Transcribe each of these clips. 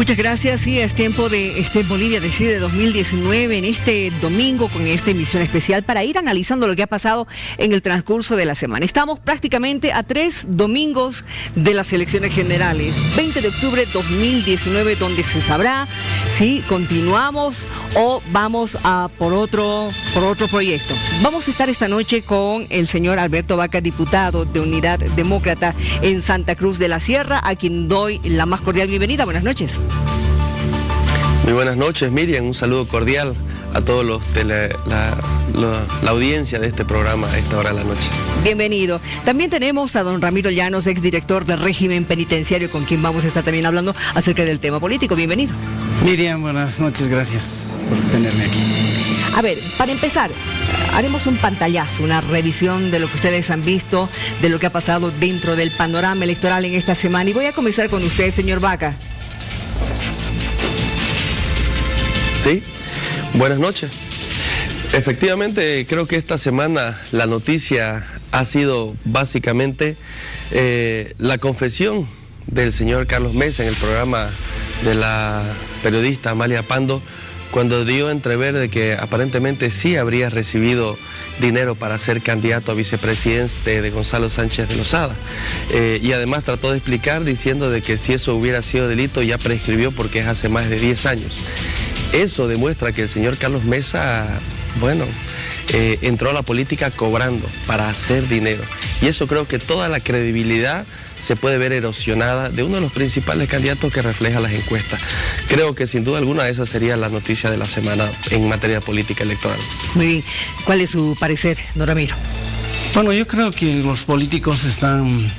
Muchas gracias. Sí, es tiempo de Bolivia Decide 2019 en este domingo con esta emisión especial para ir analizando lo que ha pasado en el transcurso de la semana. Estamos prácticamente a 3 domingos de las elecciones generales, 20 de octubre 2019, donde se sabrá si continuamos o vamos a por otro proyecto. Vamos a estar esta noche con el señor Alberto Baca, diputado de Unidad Demócrata en Santa Cruz de la Sierra, a quien doy la más cordial bienvenida. Buenas noches. Muy buenas noches, Miriam. Un saludo cordial a todos la audiencia de este programa a esta hora de la noche. Bienvenido. También tenemos a don Ramiro Llanos, exdirector del régimen penitenciario, con quien vamos a estar también hablando acerca del tema político. Bienvenido. Miriam, buenas noches, gracias por tenerme aquí. A ver, para empezar, haremos un pantallazo, una revisión de lo que ustedes han visto, de lo que ha pasado dentro del panorama electoral en esta semana. Y voy a comenzar con usted, señor Baca. Sí, buenas noches. Efectivamente, creo que esta semana la noticia ha sido básicamente la confesión del señor Carlos Mesa en el programa de la periodista Amalia Pando, cuando dio a entrever de que aparentemente sí habría recibido dinero para ser candidato a vicepresidente de Gonzalo Sánchez de Lozada. Y además trató de explicar diciendo de que si eso hubiera sido delito ya prescribió porque es hace más de 10 años. Eso demuestra que el señor Carlos Mesa, bueno, entró a la política cobrando para hacer dinero. Y eso creo que toda la credibilidad se puede ver erosionada de uno de los principales candidatos que refleja las encuestas. Creo que sin duda alguna esa sería la noticia de la semana en materia de política electoral. Muy bien. ¿Cuál es su parecer, don Ramiro? Bueno, yo creo que los políticos están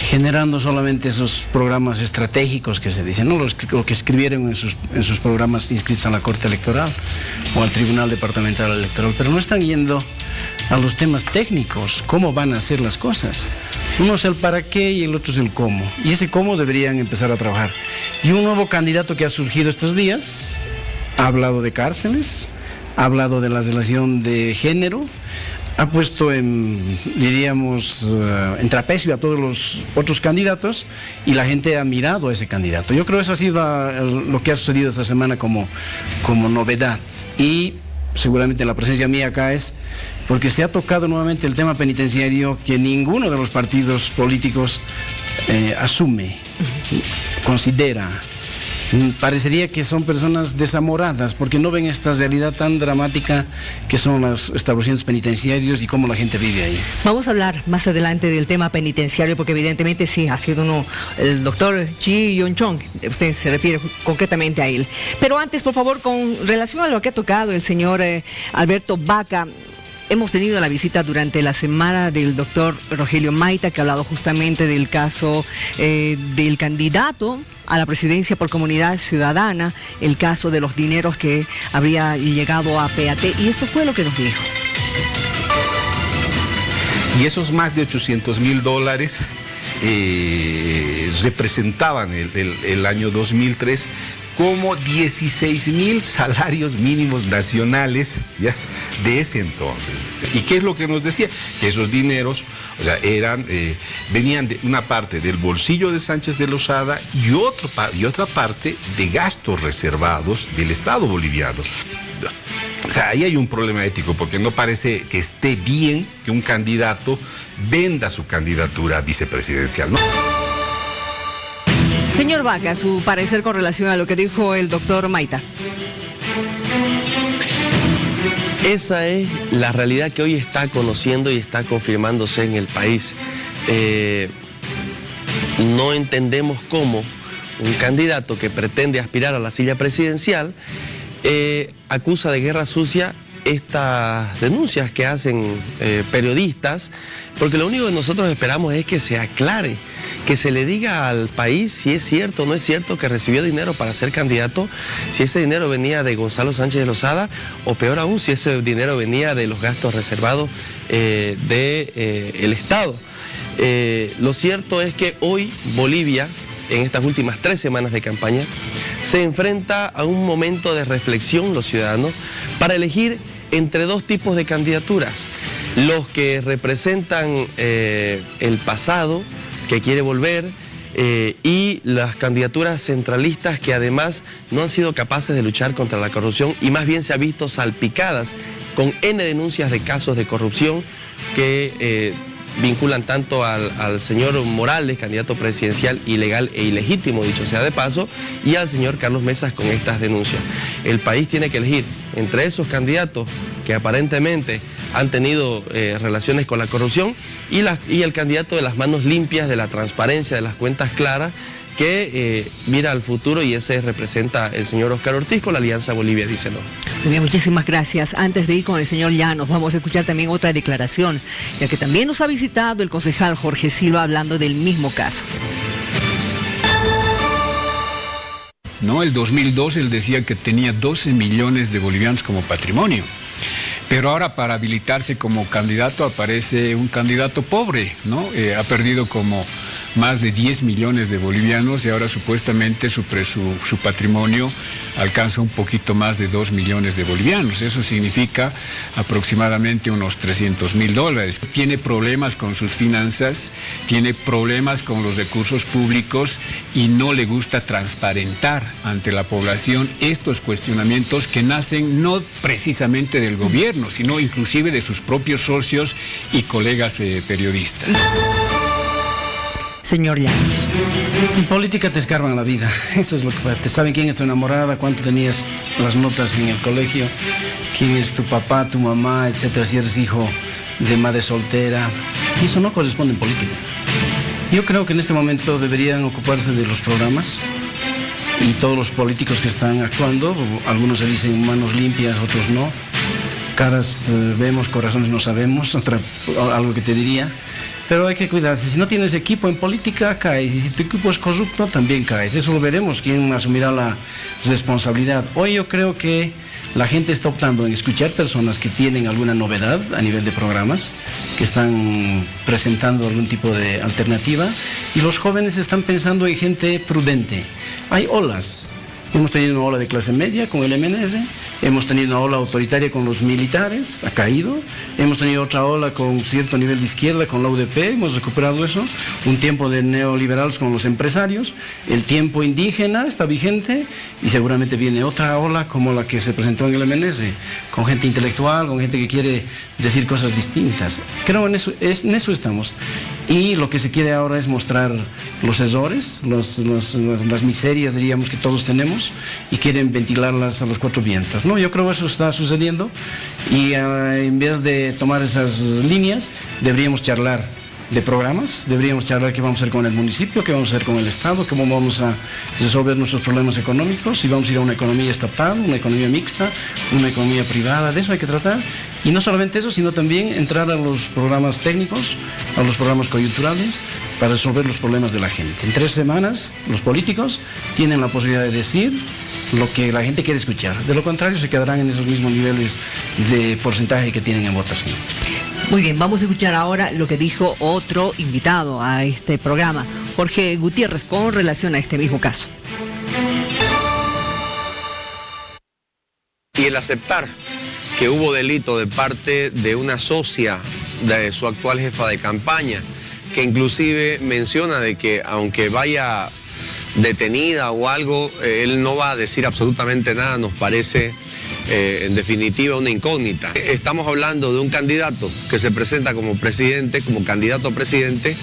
generando solamente esos programas estratégicos que se dicen, ¿no? Lo que escribieron en sus programas inscritos a la Corte Electoral o al Tribunal Departamental Electoral, pero no están yendo a los temas técnicos, cómo van a hacer las cosas. Uno es el para qué y el otro es el cómo, y ese cómo deberían empezar a trabajar. Y un nuevo candidato que ha surgido estos días ha hablado de cárceles, ha hablado de la relación de género, ha puesto en trapecio a todos los otros candidatos y la gente ha mirado a ese candidato. Yo creo que eso ha sido lo que ha sucedido esta semana como novedad. Y seguramente la presencia mía acá es porque se ha tocado nuevamente el tema penitenciario que ninguno de los partidos políticos asume, considera. Parecería que son personas desamoradas porque no ven esta realidad tan dramática que son los establecimientos penitenciarios y cómo la gente vive ahí. Vamos a hablar más adelante del tema penitenciario porque evidentemente sí, ha sido el doctor Chi Yong-chong, usted se refiere concretamente a él. Pero antes, por favor, con relación a lo que ha tocado el señor Alberto Baca, hemos tenido la visita durante la semana del doctor Rogelio Maita, que ha hablado justamente del caso del candidato a la presidencia por Comunidad Ciudadana, el caso de los dineros que habría llegado a PAT, y esto fue lo que nos dijo. Y esos más de $800.000 representaban el año 2003 como 16.000 salarios mínimos nacionales, ¿ya?, de ese entonces. ¿Y qué es lo que nos decía? Que esos dineros, o sea, venían de una parte del bolsillo de Sánchez de Lozada y otra parte de gastos reservados del Estado boliviano. O sea, ahí hay un problema ético, porque no parece que esté bien que un candidato venda su candidatura vicepresidencial, ¿no? Señor Baca, su parecer con relación a lo que dijo el doctor Maita. Esa es la realidad que hoy está conociendo y está confirmándose en el país. No entendemos cómo un candidato que pretende aspirar a la silla presidencial acusa de guerra sucia estas denuncias que hacen periodistas, porque lo único que nosotros esperamos es que se aclare, que se le diga al país si es cierto o no es cierto que recibió dinero para ser candidato, si ese dinero venía de Gonzalo Sánchez de Lozada, o peor aún, si ese dinero venía de los gastos reservados del Estado. Lo cierto es que hoy Bolivia, en estas últimas 3 semanas de campaña, se enfrenta a un momento de reflexión los ciudadanos para elegir entre 2 tipos de candidaturas: los que representan el pasado, que quiere volver, y las candidaturas centralistas que además no han sido capaces de luchar contra la corrupción y más bien se han visto salpicadas con N denuncias de casos de corrupción que vinculan tanto al señor Morales, candidato presidencial ilegal e ilegítimo, dicho sea de paso, y al señor Carlos Mesas con estas denuncias. El país tiene que elegir entre esos candidatos que aparentemente han tenido relaciones con la corrupción y el candidato de las manos limpias, de la transparencia, de las cuentas claras, que mira al futuro, y ese representa el señor Óscar Ortiz con la Alianza Bolivia Dice No. Muy bien, muchísimas gracias. Antes de ir con el señor Llanos, vamos a escuchar también otra declaración, ya que también nos ha visitado el concejal Jorge Silva hablando del mismo caso. No, el 2002 él decía que tenía 12 millones de bolivianos como patrimonio. Pero ahora para habilitarse como candidato aparece un candidato pobre, ¿no? Ha perdido como más de 10 millones de bolivianos y ahora supuestamente su patrimonio alcanza un poquito más de 2 millones de bolivianos. Eso significa aproximadamente unos $300.000. Tiene problemas con sus finanzas, tiene problemas con los recursos públicos y no le gusta transparentar ante la población estos cuestionamientos que nacen no precisamente del gobierno, sino inclusive de sus propios socios y colegas periodistas. Señor Llanos. En política te escarban la vida. Eso es lo que pasa. Te saben quién es tu enamorada, cuánto tenías las notas en el colegio, quién es tu papá, tu mamá, etcétera, si eres hijo de madre soltera. Y eso no corresponde en política. Yo creo que en este momento deberían ocuparse de los programas y todos los políticos que están actuando. Algunos se dicen manos limpias, otros no. Caras vemos, corazones no sabemos, algo que te diría. Pero hay que cuidarse. Si no tienes equipo en política, caes. Y si tu equipo es corrupto, también caes. Eso lo veremos, quién asumirá la responsabilidad. Hoy yo creo que la gente está optando en escuchar personas que tienen alguna novedad a nivel de programas, que están presentando algún tipo de alternativa, y los jóvenes están pensando en gente prudente. Hay olas. Hemos tenido una ola de clase media con el MNS, hemos tenido una ola autoritaria con los militares, ha caído, hemos tenido otra ola con cierto nivel de izquierda con la UDP, hemos recuperado eso, un tiempo de neoliberales con los empresarios, el tiempo indígena está vigente y seguramente viene otra ola como la que se presentó en el MNS, con gente intelectual, con gente que quiere decir cosas distintas. Creo en eso estamos. Y lo que se quiere ahora es mostrar los errores, las miserias, diríamos, que todos tenemos, y quieren ventilarlas a los cuatro vientos, ¿no? Yo creo que eso está sucediendo y en vez de tomar esas líneas, deberíamos charlar de programas, deberíamos charlar qué vamos a hacer con el municipio, qué vamos a hacer con el Estado, cómo vamos a resolver nuestros problemas económicos, si vamos a ir a una economía estatal, una economía mixta, una economía privada, de eso hay que tratar. Y no solamente eso, sino también entrar a los programas técnicos, a los programas coyunturales, para resolver los problemas de la gente. En 3 semanas, los políticos tienen la posibilidad de decir lo que la gente quiere escuchar. De lo contrario, se quedarán en esos mismos niveles de porcentaje que tienen en votación. Muy bien, vamos a escuchar ahora lo que dijo otro invitado a este programa, Jorge Gutiérrez, con relación a este mismo caso. Y el aceptar que hubo delito de parte de una socia de su actual jefa de campaña, que inclusive menciona de que aunque vaya detenida o algo, él no va a decir absolutamente nada, nos parece en definitiva una incógnita. Estamos hablando de un candidato que se presenta como presidente, como candidato a presidente,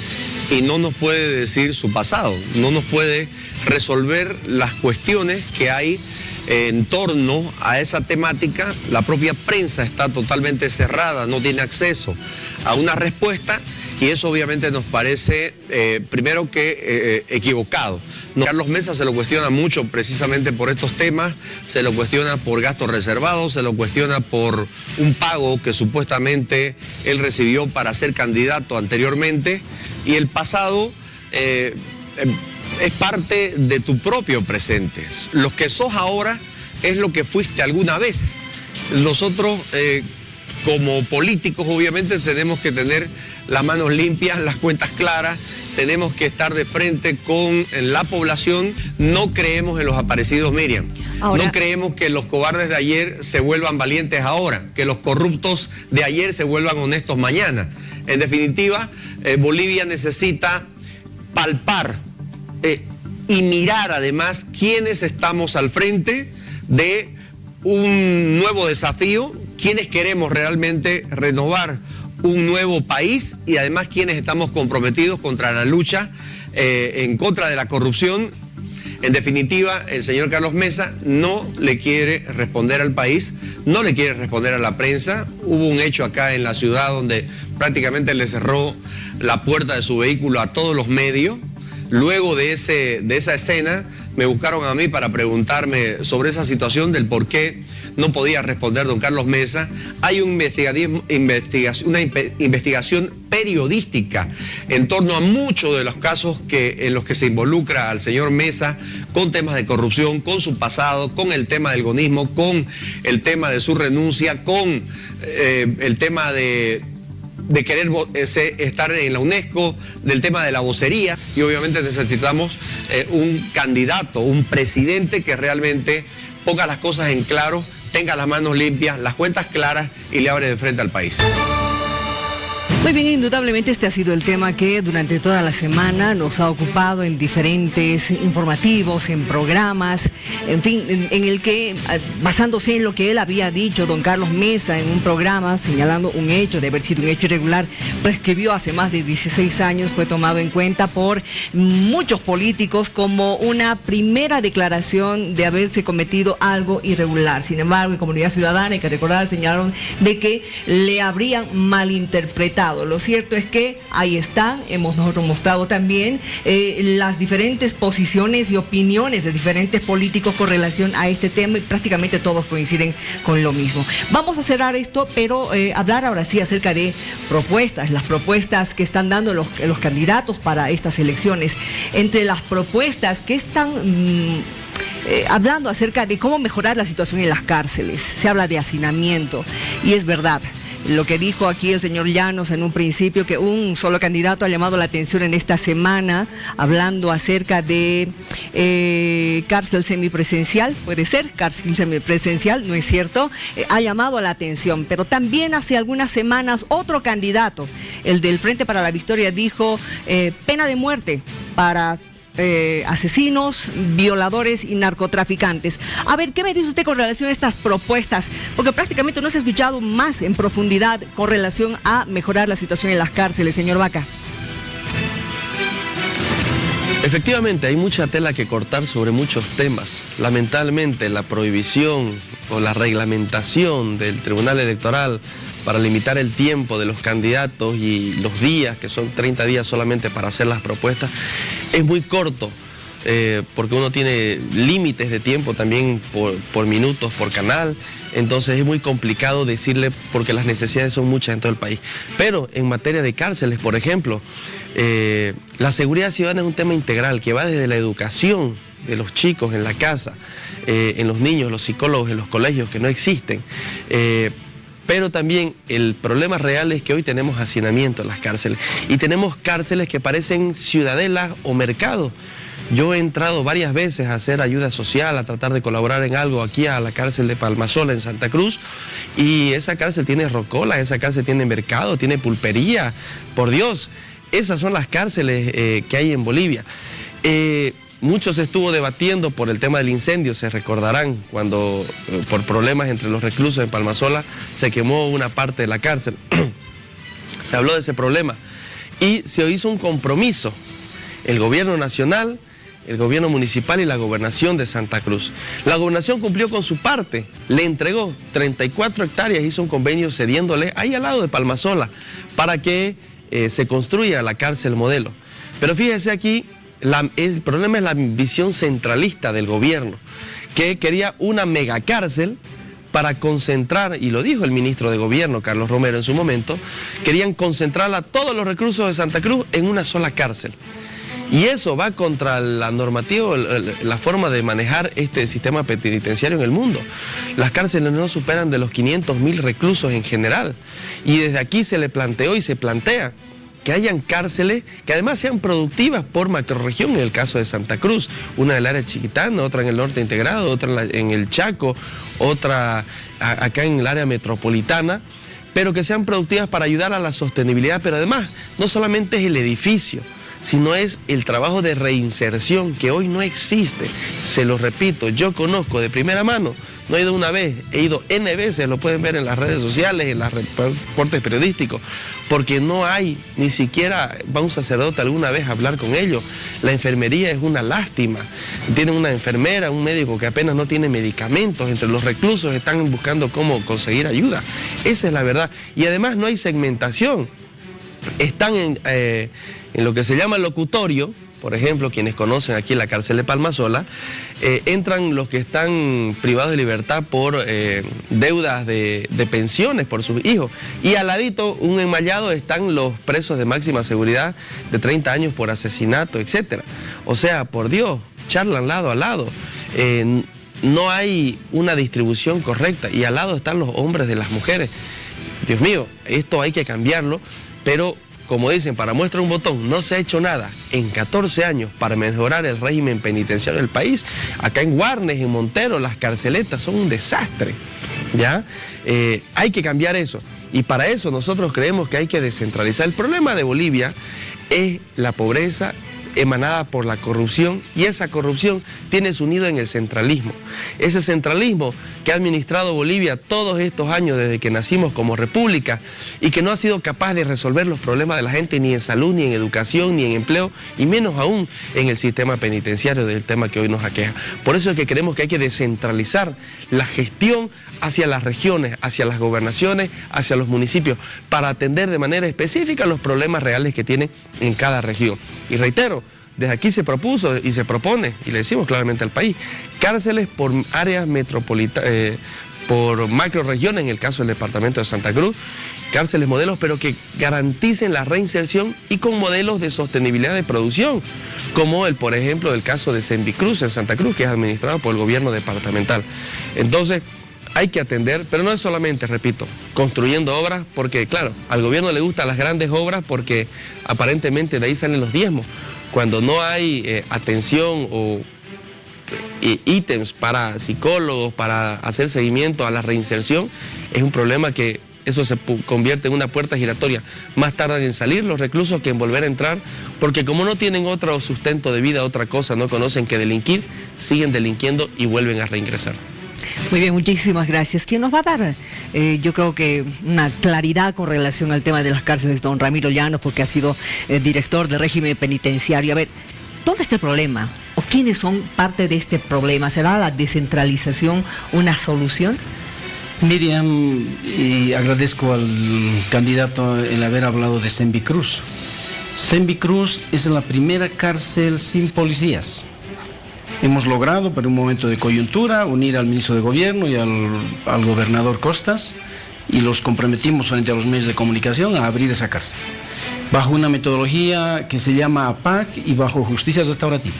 y no nos puede decir su pasado, no nos puede resolver las cuestiones que hay en torno a esa temática. La propia prensa está totalmente cerrada, no tiene acceso a una respuesta, y eso obviamente nos parece, primero que equivocado. Carlos Mesas se lo cuestiona mucho precisamente por estos temas, se lo cuestiona por gastos reservados, se lo cuestiona por un pago que supuestamente él recibió para ser candidato anteriormente, y el pasado es parte de tu propio presente. Lo que sos ahora es lo que fuiste alguna vez. Nosotros, como políticos, obviamente tenemos que tener las manos limpias, las cuentas claras, tenemos que estar de frente con la población. No creemos en los aparecidos, Miriam. Ahora, no creemos que los cobardes de ayer se vuelvan valientes ahora, que los corruptos de ayer se vuelvan honestos mañana. En definitiva, Bolivia necesita palpar y mirar además quiénes estamos al frente de un nuevo desafío, quiénes queremos realmente renovar un nuevo país y además quienes estamos comprometidos contra la lucha en contra de la corrupción. En definitiva, el señor Carlos Mesa no le quiere responder al país, no le quiere responder a la prensa. Hubo un hecho acá en la ciudad donde prácticamente le cerró la puerta de su vehículo a todos los medios. Luego de esa escena me buscaron a mí para preguntarme sobre esa situación del por qué no podía responder don Carlos Mesa. Hay una investigación periodística en torno a muchos de los casos en los que se involucra al señor Mesa con temas de corrupción, con su pasado, con el tema del gonismo, con el tema de su renuncia, con el tema de querer estar en la UNESCO, del tema de la vocería, y obviamente necesitamos un candidato, un presidente que realmente ponga las cosas en claro, tenga las manos limpias, las cuentas claras y le abre de frente al país. Muy bien, indudablemente este ha sido el tema que durante toda la semana nos ha ocupado en diferentes informativos, en programas, en fin, en el que, basándose en lo que él había dicho, don Carlos Mesa, en un programa señalando un hecho, de haber sido un hecho irregular, prescribió hace más de 16 años, fue tomado en cuenta por muchos políticos como una primera declaración de haberse cometido algo irregular. Sin embargo, en Comunidad Ciudadana, hay que recordar, señalaron de que le habrían malinterpretado. Lo cierto es que ahí están, nosotros mostrado también las diferentes posiciones y opiniones de diferentes políticos con relación a este tema y prácticamente todos coinciden con lo mismo. Vamos a cerrar esto, pero hablar ahora sí acerca de propuestas, las propuestas que están dando los candidatos para estas elecciones. Entre las propuestas que están hablando acerca de cómo mejorar la situación en las cárceles, se habla de hacinamiento y es verdad. Lo que dijo aquí el señor Llanos en un principio, que un solo candidato ha llamado la atención en esta semana, hablando acerca de cárcel semipresencial, puede ser, cárcel semipresencial, ¿no es cierto? Ha llamado la atención, pero también hace algunas semanas otro candidato, el del Frente para la Victoria, dijo pena de muerte para asesinos, violadores y narcotraficantes. A ver, ¿qué me dice usted con relación a estas propuestas? Porque prácticamente no se ha escuchado más en profundidad con relación a mejorar la situación en las cárceles, señor Vaca. Efectivamente, hay mucha tela que cortar sobre muchos temas. Lamentablemente, la prohibición o la reglamentación del Tribunal Electoral para limitar el tiempo de los candidatos y los días, que son 30 días solamente para hacer las propuestas, es muy corto, porque uno tiene límites de tiempo también por minutos, por canal, entonces es muy complicado decirle porque las necesidades son muchas en todo el país. Pero en materia de cárceles, por ejemplo, la seguridad ciudadana es un tema integral que va desde la educación de los chicos en la casa, en los niños, los psicólogos en los colegios que no existen, pero también el problema real es que hoy tenemos hacinamiento en las cárceles y tenemos cárceles que parecen ciudadelas o mercados. Yo he entrado varias veces a hacer ayuda social, a tratar de colaborar en algo aquí a la cárcel de Palmasola en Santa Cruz, y esa cárcel tiene rocolas, esa cárcel tiene mercado, tiene pulpería, por Dios, esas son las cárceles que hay en Bolivia. Mucho se estuvo debatiendo por el tema del incendio, se recordarán, cuando por problemas entre los reclusos en Palmasola se quemó una parte de la cárcel. Se habló de ese problema y se hizo un compromiso, el gobierno nacional, el gobierno municipal y la gobernación de Santa Cruz. La gobernación cumplió con su parte, le entregó 34 hectáreas, hizo un convenio cediéndole ahí al lado de Palmasola para que se construya la cárcel modelo. Pero fíjese aquí, el problema es la visión centralista del gobierno, que quería una megacárcel para concentrar, y lo dijo el ministro de Gobierno, Carlos Romero, en su momento, querían concentrar a todos los reclusos de Santa Cruz en una sola cárcel. Y eso va contra la normativa, la forma de manejar este sistema penitenciario en el mundo. Las cárceles no superan de los 500.000 reclusos en general. Y desde aquí se le planteó y se plantea que hayan cárceles que además sean productivas por macrorregión, en el caso de Santa Cruz, una del área chiquitana, otra en el norte integrado, otra en el Chaco, otra acá en el área metropolitana, pero que sean productivas para ayudar a la sostenibilidad, pero además no solamente es el edificio, sino es el trabajo de reinserción que hoy no existe. Se lo repito, yo conozco de primera mano, no he ido una vez, he ido N veces, lo pueden ver en las redes sociales, en los reportes periodísticos, porque no hay, ni siquiera va un sacerdote alguna vez a hablar con ellos. La enfermería es una lástima. Tienen una enfermera, un médico que apenas no tiene medicamentos, entre los reclusos están buscando cómo conseguir ayuda. Esa es la verdad. Y además no hay segmentación. Están en lo que se llama locutorio. Por ejemplo, quienes conocen aquí la cárcel de Palmasola, entran los que están privados de libertad por deudas de pensiones por sus hijos. Y al ladito, un enmallado, están los presos de máxima seguridad de 30 años por asesinato, etc. O sea, por Dios, charlan lado a lado. No hay una distribución correcta y al lado están los hombres de las mujeres. Dios mío, esto hay que cambiarlo, pero como dicen, para muestra un botón, no se ha hecho nada en 14 años para mejorar el régimen penitenciario del país. Acá en Guarnes, en Montero, las carceletas son un desastre, ¿ya? Hay que cambiar eso. Y para eso nosotros creemos que hay que descentralizar. El problema de Bolivia es la pobreza emanada por la corrupción, y esa corrupción tiene su nido en el centralismo. Ese centralismo que ha administrado Bolivia todos estos años desde que nacimos como república y que no ha sido capaz de resolver los problemas de la gente ni en salud, ni en educación, ni en empleo, y menos aún en el sistema penitenciario, del tema que hoy nos aqueja. Por eso es que creemos que hay que descentralizar la gestión hacia las regiones, hacia las gobernaciones, hacia los municipios, para atender de manera específica los problemas reales que tienen en cada región. Y reitero, desde aquí se propuso y se propone, y le decimos claramente al país, cárceles por áreas metropolitanas, por macroregiones, en el caso del departamento de Santa Cruz, cárceles modelos, pero que garanticen la reinserción y con modelos de sostenibilidad de producción, como por ejemplo, el caso de Sembicruz en Santa Cruz, que es administrado por el gobierno departamental. Entonces, hay que atender, pero no es solamente, repito, construyendo obras, porque claro, al gobierno le gustan las grandes obras porque aparentemente de ahí salen los diezmos. Cuando no hay atención o ítems para psicólogos, para hacer seguimiento a la reinserción, es un problema que eso se convierte en una puerta giratoria. Más tardan en salir los reclusos que en volver a entrar, porque como no tienen otro sustento de vida, otra cosa, no conocen que delinquir, siguen delinquiendo y vuelven a reingresar. Muy bien, muchísimas gracias. ¿Quién nos va a dar? Yo creo que una claridad con relación al tema de las cárceles, don Ramiro Llanos, porque ha sido director del régimen penitenciario. A ver, ¿dónde está el problema? ¿O quiénes son parte de este problema? ¿Será la descentralización una solución? Miriam, y agradezco al candidato el haber hablado de Sembicruz. Sembicruz es la primera cárcel sin policías. Hemos logrado, por un momento de coyuntura, unir al ministro de Gobierno y al gobernador Costas, y los comprometimos frente a los medios de comunicación a abrir esa cárcel, bajo una metodología que se llama APAC y bajo justicia restaurativa.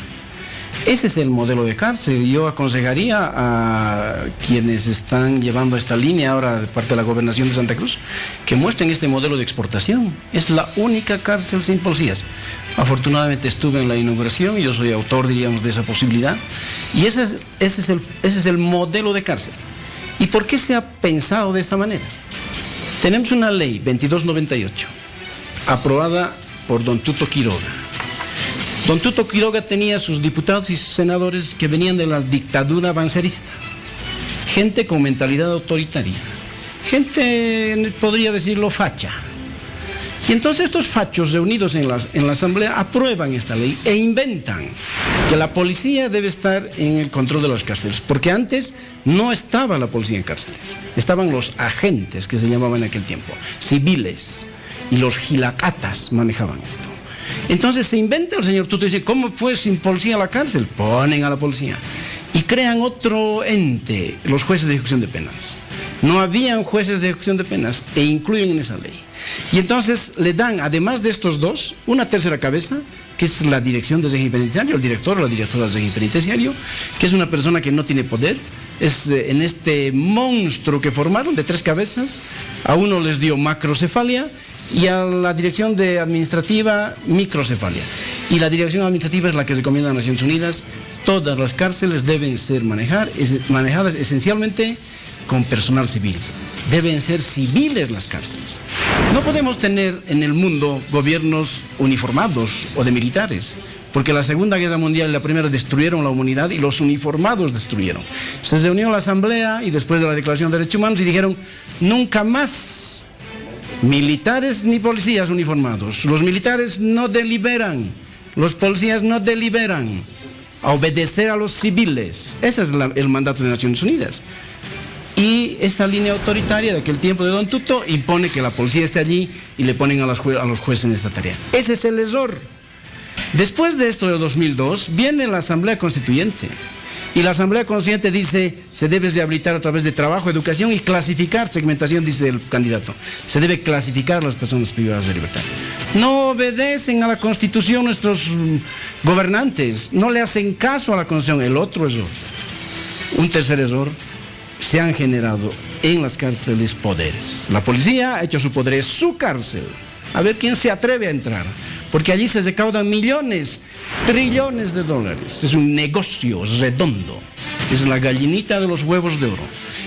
Ese es el modelo de cárcel. Yo aconsejaría a quienes están llevando esta línea ahora de parte de la Gobernación de Santa Cruz que muestren este modelo de exportación. Es la única cárcel sin policías. Afortunadamente estuve en la inauguración, yo soy autor, diríamos, de esa posibilidad, y ese es el modelo de cárcel. ¿Y por qué se ha pensado de esta manera? Tenemos una ley 2298 aprobada por don Tuto Quiroga. Don Tuto Quiroga tenía sus diputados y sus senadores que venían de la dictadura avancerista, gente con mentalidad autoritaria, gente, podría decirlo, facha. Y entonces estos fachos reunidos en la asamblea aprueban esta ley e inventan que la policía debe estar en el control de las cárceles, porque antes no estaba la policía en cárceles, estaban los agentes, que se llamaban en aquel tiempo, civiles, y los gilacatas manejaban esto. Entonces se inventa el señor Tuto y dice, ¿cómo fue sin policía a la cárcel? Ponen a la policía. Y crean otro ente, los jueces de ejecución de penas. No habían jueces de ejecución de penas e incluyen en esa ley. Y entonces le dan, además de estos dos, una tercera cabeza, que es la dirección del régimen penitenciario, el director o la directora del régimen penitenciario, que es una persona que no tiene poder. Es en este monstruo que formaron de 3 cabezas, a uno les dio macrocefalia y a la dirección administrativa microcefalia. Y la dirección administrativa es la que recomienda a Naciones Unidas. Todas las cárceles deben ser manejadas esencialmente con personal civil. deben ser civiles las cárceles. No podemos tener en el mundo gobiernos uniformados o de militares, porque la Segunda Guerra Mundial y la Primera destruyeron la humanidad y los uniformados destruyeron. Se reunió la Asamblea y después de la Declaración de Derechos Humanos y dijeron, nunca más militares ni policías uniformados. Los militares no deliberan, los policías no deliberan. A obedecer a los civiles. Ese es el mandato de Naciones Unidas. Y esa línea autoritaria de aquel tiempo de Don Tuto impone que la policía esté allí y le ponen a los jueces en esta tarea. Ese es el error. Después de esto de 2002, viene la Asamblea Constituyente. Y la Asamblea Constituyente dice, se debe rehabilitar a través de trabajo, educación y clasificar, segmentación, dice el candidato. Se debe clasificar a las personas privadas de libertad. No obedecen a la Constitución nuestros gobernantes, no le hacen caso a la Constitución. El otro error, un tercer error, se han generado en las cárceles poderes. La policía ha hecho su poder, es su cárcel. A ver quién se atreve a entrar, porque allí se recaudan millones, trillones de dólares. Es un negocio redondo, es la gallinita de los huevos de oro.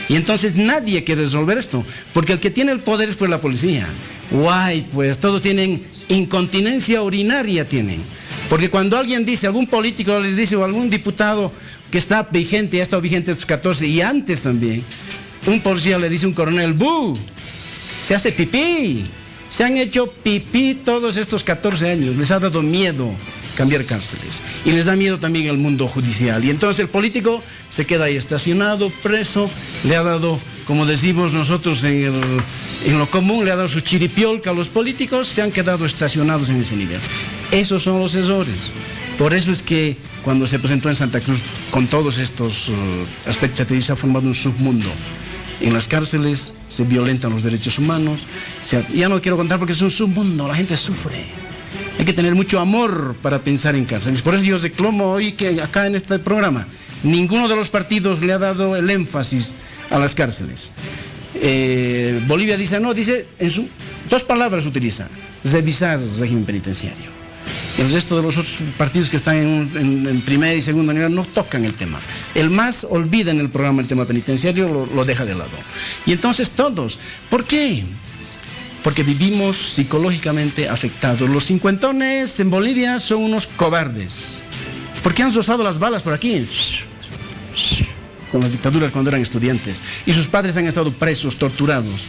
Y entonces nadie quiere resolver esto, porque el que tiene el poder es pues la policía. Guay, pues todos tienen incontinencia urinaria, tienen. Porque cuando alguien dice, algún político les dice, o algún diputado que está vigente, ha estado vigente estos 14 y antes también, un policía le dice a un coronel, ¡bu! Se hace pipí. Se han hecho pipí todos estos 14 años, les ha dado miedo cambiar cárceles. Y les da miedo también el mundo judicial. Y entonces el político se queda ahí estacionado, preso, le ha dado, como decimos nosotros en lo común, le ha dado su chiripiolca a los políticos, se han quedado estacionados en ese nivel. Esos son los errores. Por eso es que cuando se presentó en Santa Cruz con todos estos aspectos, se ha formado un submundo. En las cárceles se violentan los derechos humanos. Ya no quiero contar porque es un submundo, la gente sufre. Hay que tener mucho amor para pensar en cárceles. Por eso yo reclamo hoy que acá en este programa ninguno de los partidos le ha dado el énfasis a las cárceles. Bolivia dice, no, dice, dos palabras utiliza, revisar el régimen penitenciario. El resto de los otros partidos que están en primera y segunda nivel no tocan el tema. El MAS olvida en el programa el tema penitenciario, lo deja de lado. Y entonces todos, ¿por qué? Porque vivimos psicológicamente afectados. Los cincuentones en Bolivia son unos cobardes. ¿Por qué han rozado las balas por aquí? Con las dictaduras cuando eran estudiantes. Y sus padres han estado presos, torturados.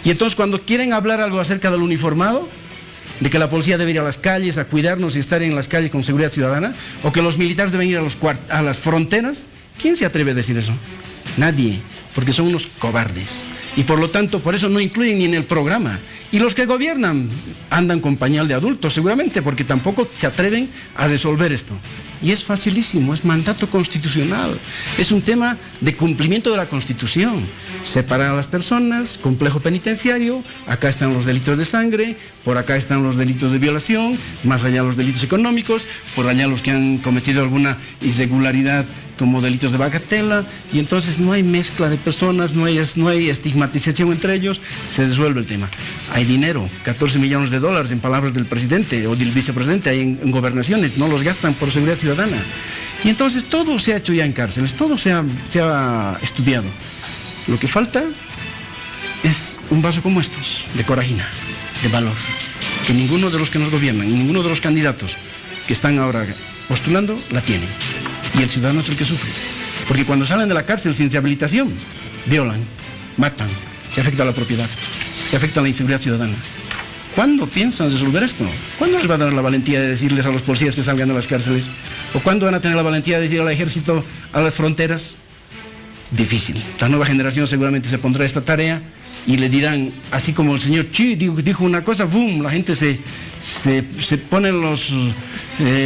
Y entonces cuando quieren hablar algo acerca del uniformado, de que la policía debe ir a las calles a cuidarnos y estar en las calles con seguridad ciudadana, o que los militares deben ir a las fronteras, ¿quién se atreve a decir eso? Nadie, porque son unos cobardes. Y por lo tanto, por eso no incluyen ni en el programa. Y los que gobiernan andan con pañal de adultos, seguramente, porque tampoco se atreven a resolver esto. Y es facilísimo, es mandato constitucional. Es un tema de cumplimiento de la Constitución. Separar a las personas, complejo penitenciario, acá están los delitos de sangre, por acá están los delitos de violación, más allá los delitos económicos, por allá los que han cometido alguna irregularidad como delitos de bagatela, y entonces no hay mezcla de personas, no hay estigmatización entre ellos, se resuelve el tema. Hay dinero, 14 millones de dólares en palabras del presidente o del vicepresidente, hay en gobernaciones, no los gastan por seguridad ciudadana. Y entonces todo se ha hecho ya en cárceles, todo se ha estudiado. Lo que falta es un vaso como estos, de corajina, de valor, que ninguno de los que nos gobiernan y ninguno de los candidatos que están ahora postulando la tienen. Y el ciudadano es el que sufre. Porque cuando salen de la cárcel sin rehabilitación, violan, matan, se afecta a la propiedad, se afecta a la inseguridad ciudadana. ¿Cuándo piensan resolver esto? ¿Cuándo les va a dar la valentía de decirles a los policías que salgan de las cárceles? ¿O cuándo van a tener la valentía de decir al ejército, a las fronteras? Difícil. La nueva generación seguramente se pondrá a esta tarea y le dirán, así como el señor Chi dijo una cosa, ¡boom! La gente se pone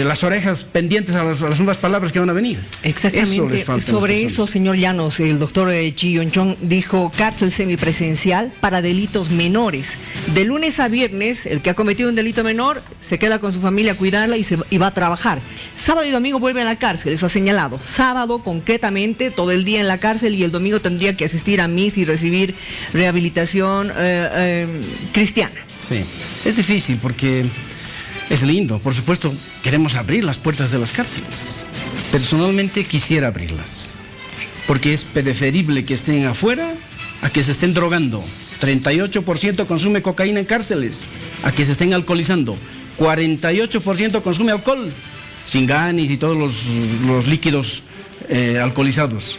las orejas pendientes a las nuevas palabras que van a venir. Exactamente. Sobre eso, señor Llanos, el doctor Chi Yonchon dijo cárcel semipresencial para delitos menores. De lunes a viernes, el que ha cometido un delito menor se queda con su familia a cuidarla y va a trabajar. Sábado y domingo vuelve a la cárcel, eso ha señalado. Sábado, concretamente, todo el día en la cárcel y el domingo tendría que asistir a misa y recibir rehabilitación cristiana. Sí, es difícil porque es lindo, por supuesto, queremos abrir las puertas de las cárceles. Personalmente quisiera abrirlas, porque es preferible que estén afuera a que se estén drogando. 38% consume cocaína en cárceles, a que se estén alcoholizando. 48% consume alcohol, Singanis y todos los líquidos alcoholizados.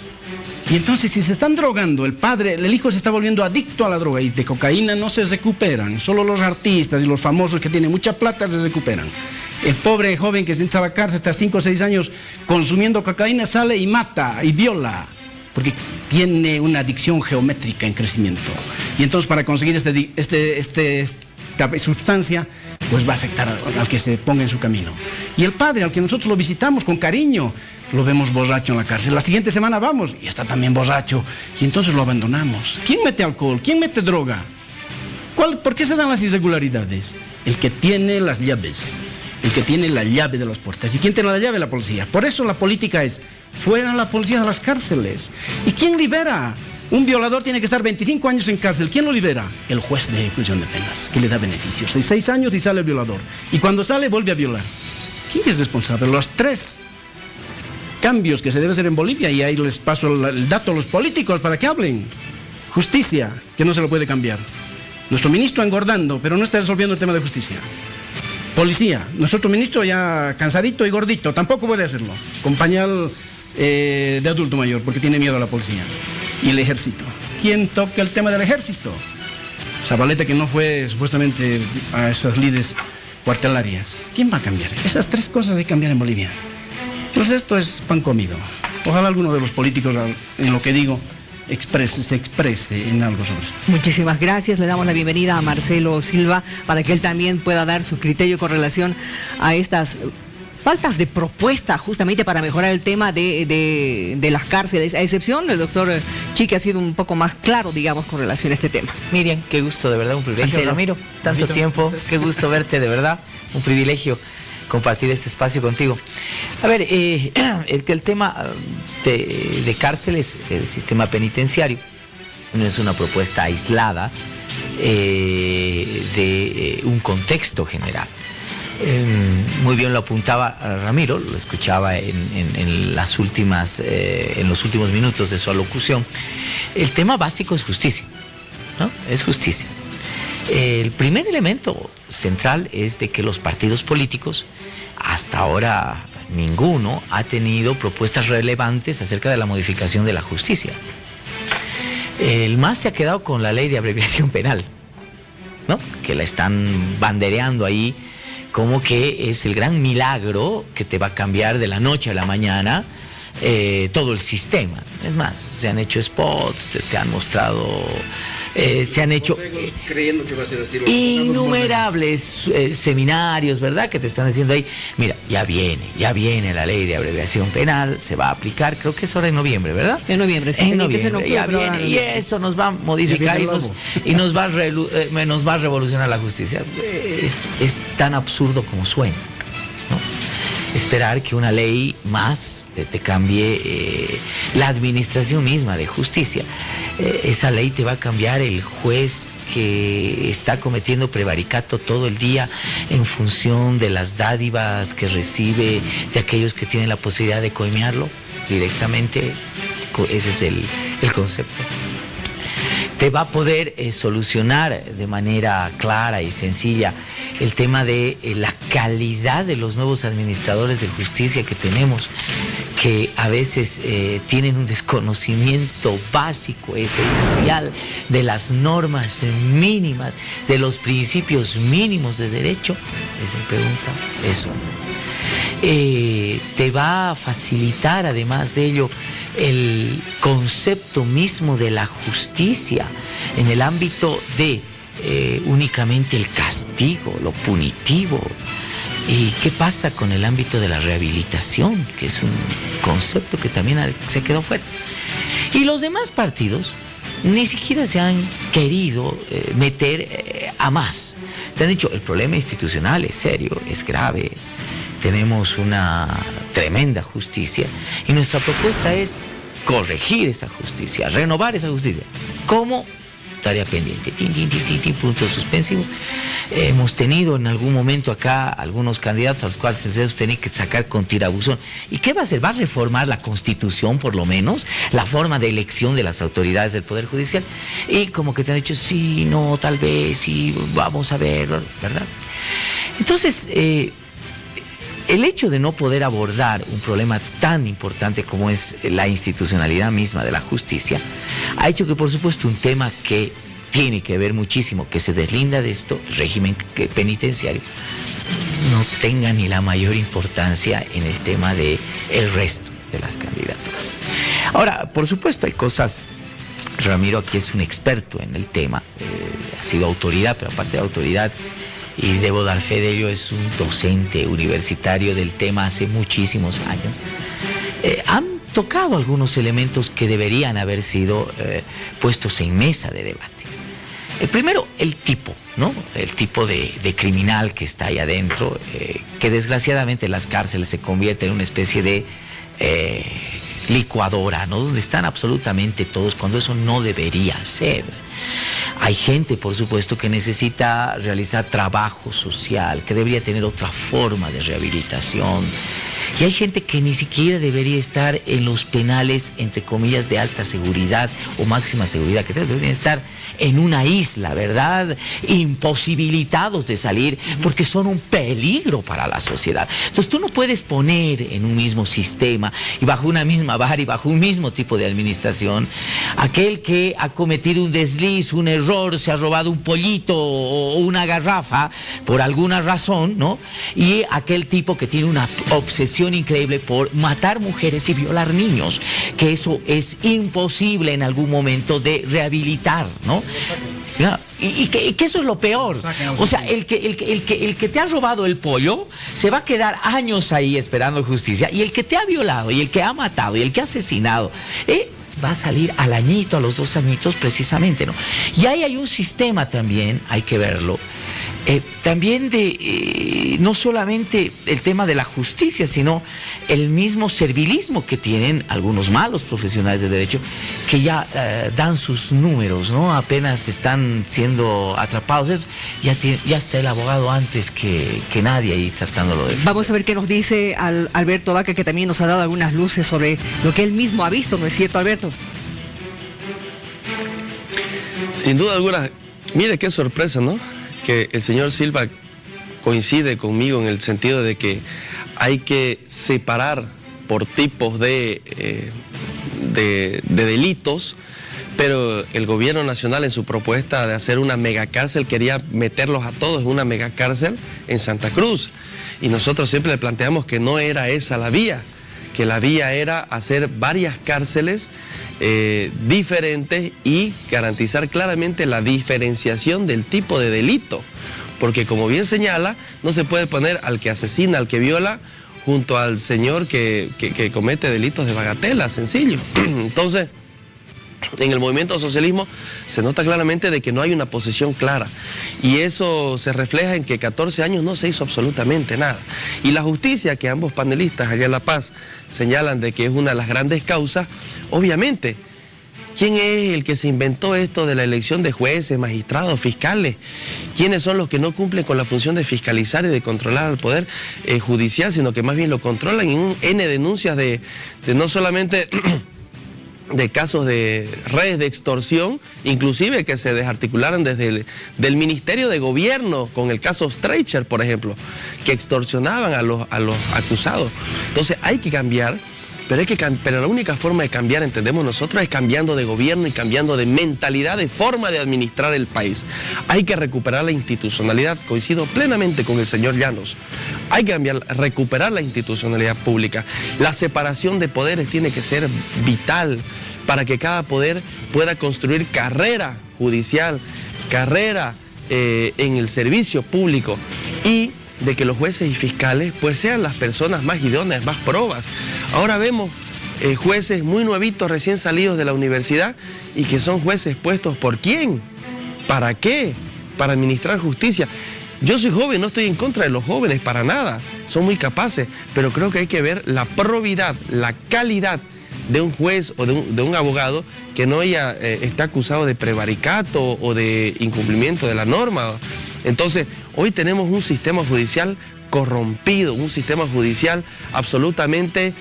Y entonces, si se están drogando, el hijo se está volviendo adicto a la droga, y de cocaína no se recuperan. Solo los artistas y los famosos que tienen mucha plata se recuperan. El pobre joven que entra a la cárcel hasta 5 o 6 años consumiendo cocaína sale y mata y viola, porque tiene una adicción geométrica en crecimiento. Y entonces, para conseguir esta sustancia, pues va a afectar al que se ponga en su camino. Y el padre, al que nosotros lo visitamos con cariño, lo vemos borracho en la cárcel. La siguiente semana vamos y está también borracho, y entonces lo abandonamos. ¿Quién mete alcohol? ¿Quién mete droga? ¿Por qué se dan las irregularidades? El que tiene las llaves, el que tiene la llave de las puertas. ¿Y quién tiene la llave? La policía. Por eso la política es: fuera la policía de las cárceles. ¿Y quién libera? Un violador tiene que estar 25 años en cárcel. ¿Quién lo libera? El juez de ejecución de penas, que le da beneficios. 6 años y sale el violador. Y cuando sale, vuelve a violar. ¿Quién es responsable? Los 3 cambios que se debe hacer en Bolivia, y ahí les paso el dato a los políticos para que hablen. Justicia, que no se lo puede cambiar. Nuestro ministro engordando, pero no está resolviendo el tema de justicia. Policía, nuestro ministro ya cansadito y gordito, tampoco puede hacerlo, con pañal de adulto mayor, porque tiene miedo a la policía. Y el ejército, ¿quién toca el tema del ejército? Zabaleta, que no fue supuestamente a esas lides cuartelarias. ¿Quién va a cambiar? Esas 3 cosas hay que cambiar en Bolivia. Pues esto es pan comido. Ojalá alguno de los políticos, en lo que digo, se exprese en algo sobre esto. Muchísimas gracias. Le damos la bienvenida a Marcelo Silva para que él también pueda dar su criterio con relación a estas faltas de propuesta justamente para mejorar el tema de las cárceles, a excepción del doctor Chiqui ha sido un poco más claro, digamos, con relación a este tema. Miriam, qué gusto, de verdad, un privilegio. Marcelo. Ramiro, tanto tiempo, qué gusto verte, de verdad, un privilegio compartir este espacio contigo. A ver, el tema de cárceles, el sistema penitenciario, no es una propuesta aislada de un contexto general. Muy bien lo apuntaba Ramiro, lo escuchaba en los últimos minutos de su alocución. El tema básico es justicia, ¿no? Es justicia. El primer elemento central es de que los partidos políticos, hasta ahora ninguno, ha tenido propuestas relevantes acerca de la modificación de la justicia. El MAS se ha quedado con la ley de abreviación penal, ¿no? Que la están bandereando ahí como que es el gran milagro que te va a cambiar de la noche a la mañana todo el sistema. Es más, se han hecho spots, te han mostrado, se han hecho creyendo que va a ser así, innumerables seminarios, ¿verdad? Que te están diciendo ahí, mira, ya viene la ley de abreviación penal, se va a aplicar, creo que es ahora en noviembre, ¿verdad? En noviembre, sí. En noviembre, ya viene, y eso nos va a modificar y nos va a revolucionar la justicia. Es tan absurdo como suena, ¿no? Esperar que una ley más te cambie la administración misma de justicia. Esa ley te va a cambiar el juez que está cometiendo prevaricato todo el día en función de las dádivas que recibe de aquellos que tienen la posibilidad de coimearlo directamente. Ese es el concepto. Te va a poder solucionar de manera clara y sencilla el tema de la calidad de los nuevos administradores de justicia que tenemos, que a veces tienen un desconocimiento básico, esencial, de las normas mínimas, de los principios mínimos de derecho. Eso me pregunta, eso. Te va a facilitar, además de ello, el concepto mismo de la justicia en el ámbito de únicamente el castigo, lo punitivo. ¿Y qué pasa con el ámbito de la rehabilitación? Que es un concepto que también se quedó fuera. Y los demás partidos ni siquiera se han querido meter a más. Te han dicho, el problema institucional es serio, es grave, tenemos una tremenda justicia y nuestra propuesta es corregir esa justicia, renovar esa justicia. ¿Cómo? tributaria pendiente. Punto suspensivo. Hemos tenido en algún momento acá algunos candidatos a los cuales se les tiene que sacar con tirabuzón. ¿Y qué va a hacer? ¿Va a reformar la Constitución, por lo menos? La forma de elección de las autoridades del Poder Judicial. Y como que te han dicho, sí, no, tal vez, sí, vamos a ver, ¿verdad? Entonces, el hecho de no poder abordar un problema tan importante como es la institucionalidad misma de la justicia, ha hecho que, por supuesto, un tema que tiene que ver muchísimo, que se deslinda de esto, el régimen penitenciario, no tenga ni la mayor importancia en el tema del resto de las candidaturas. Ahora, por supuesto, hay cosas. Ramiro aquí es un experto en el tema, ha sido autoridad, pero aparte de autoridad, y debo dar fe de ello, es un docente universitario del tema hace muchísimos años. Han tocado algunos elementos que deberían haber sido puestos en mesa de debate. El primero, el tipo, ¿no? El tipo de criminal que está ahí adentro, que desgraciadamente en las cárceles se convierte en una especie de licuadora, ¿no? Donde están absolutamente todos, cuando eso no debería ser. Hay gente, por supuesto, que necesita realizar trabajo social, que debería tener otra forma de rehabilitación. Y hay gente que ni siquiera debería estar en los penales, entre comillas, de alta seguridad o máxima seguridad, que deberían estar en una isla, ¿verdad? Imposibilitados de salir porque son un peligro para la sociedad. Entonces tú no puedes poner en un mismo sistema y bajo una misma vara y bajo un mismo tipo de administración aquel que ha cometido un desliz, un error, se ha robado un pollito o una garrafa por alguna razón, ¿no? Y aquel tipo que tiene una obsesión increíble por matar mujeres y violar niños, que eso es imposible en algún momento de rehabilitar, ¿no? Y que eso es lo peor. O sea, el que te ha robado el pollo se va a quedar años ahí esperando justicia, y el que te ha violado y el que ha matado y el que ha asesinado va a salir al añito, a los 2 añitos precisamente, ¿no? Y ahí hay un sistema también, hay que verlo, también de no solamente el tema de la justicia, sino el mismo servilismo que tienen algunos malos profesionales de derecho que ya dan sus números, ¿no? Apenas están siendo atrapados, ya está el abogado antes que nadie ahí tratándolo de... Vamos a ver qué nos dice Alberto Vaca, que también nos ha dado algunas luces sobre lo que él mismo ha visto, ¿no es cierto, Alberto? Sin duda alguna, mire qué sorpresa, ¿no? Que el señor Silva coincide conmigo en el sentido de que hay que separar por tipos de delitos, pero el gobierno nacional en su propuesta de hacer una megacárcel quería meterlos a todos en una megacárcel en Santa Cruz. Y nosotros siempre le planteamos que no era esa la vía, que la vía era hacer varias cárceles diferentes y garantizar claramente la diferenciación del tipo de delito. Porque como bien señala, no se puede poner al que asesina, al que viola, junto al señor que comete delitos de bagatela, sencillo. Entonces, en el movimiento socialismo se nota claramente de que no hay una posición clara, y eso se refleja en que 14 años no se hizo absolutamente nada. Y la justicia, que ambos panelistas allá en La Paz señalan de que es una de las grandes causas, obviamente, ¿quién es el que se inventó esto de la elección de jueces, magistrados, fiscales? ¿Quiénes son los que no cumplen con la función de fiscalizar y de controlar al poder judicial, sino que más bien lo controlan en un N denuncias de no solamente... de casos de redes de extorsión, inclusive que se desarticularan desde del Ministerio de Gobierno, con el caso Streicher, por ejemplo, que extorsionaban a los acusados. Entonces hay que cambiar, pero la única forma de cambiar, entendemos nosotros, es cambiando de gobierno y cambiando de mentalidad, de forma de administrar el país. Hay que recuperar la institucionalidad, coincido plenamente con el señor Llanos. Hay que recuperar la institucionalidad pública. La separación de poderes tiene que ser vital para que cada poder pueda construir carrera judicial, carrera en el servicio público, y de que los jueces y fiscales pues sean las personas más idóneas, más probas. Ahora vemos jueces muy nuevitos, recién salidos de la universidad, y que son jueces puestos ¿por quién? ¿Para qué? Para administrar justicia. Yo soy joven, no estoy en contra de los jóvenes para nada, son muy capaces, pero creo que hay que ver la probidad, la calidad de un juez o de un abogado que no está acusado de prevaricato o de incumplimiento de la norma. Entonces, hoy tenemos un sistema judicial corrompido, un sistema judicial absolutamente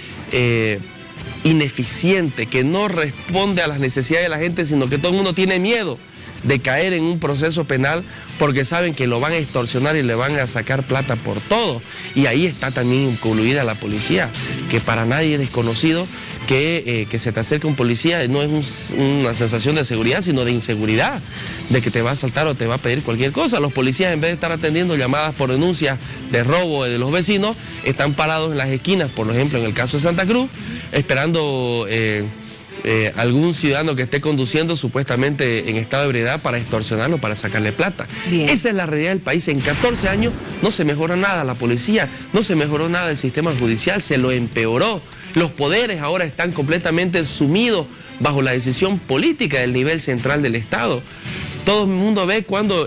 ineficiente, que no responde a las necesidades de la gente, sino que todo el mundo tiene miedo de caer en un proceso penal porque saben que lo van a extorsionar y le van a sacar plata por todo. Y ahí está también incluida la policía, que para nadie es desconocido que se te acerque un policía no es una sensación de seguridad, sino de inseguridad, de que te va a asaltar o te va a pedir cualquier cosa. Los policías, en vez de estar atendiendo llamadas por denuncias de robo de los vecinos, están parados en las esquinas, por ejemplo en el caso de Santa Cruz, esperando algún ciudadano que esté conduciendo supuestamente en estado de ebriedad para extorsionarlo, para sacarle plata. Bien. Esa es la realidad del país. En 14 años no se mejoró nada la policía, no se mejoró nada el sistema judicial, se lo empeoró. Los poderes ahora están completamente sumidos bajo la decisión política del nivel central del Estado. Todo el mundo ve cuando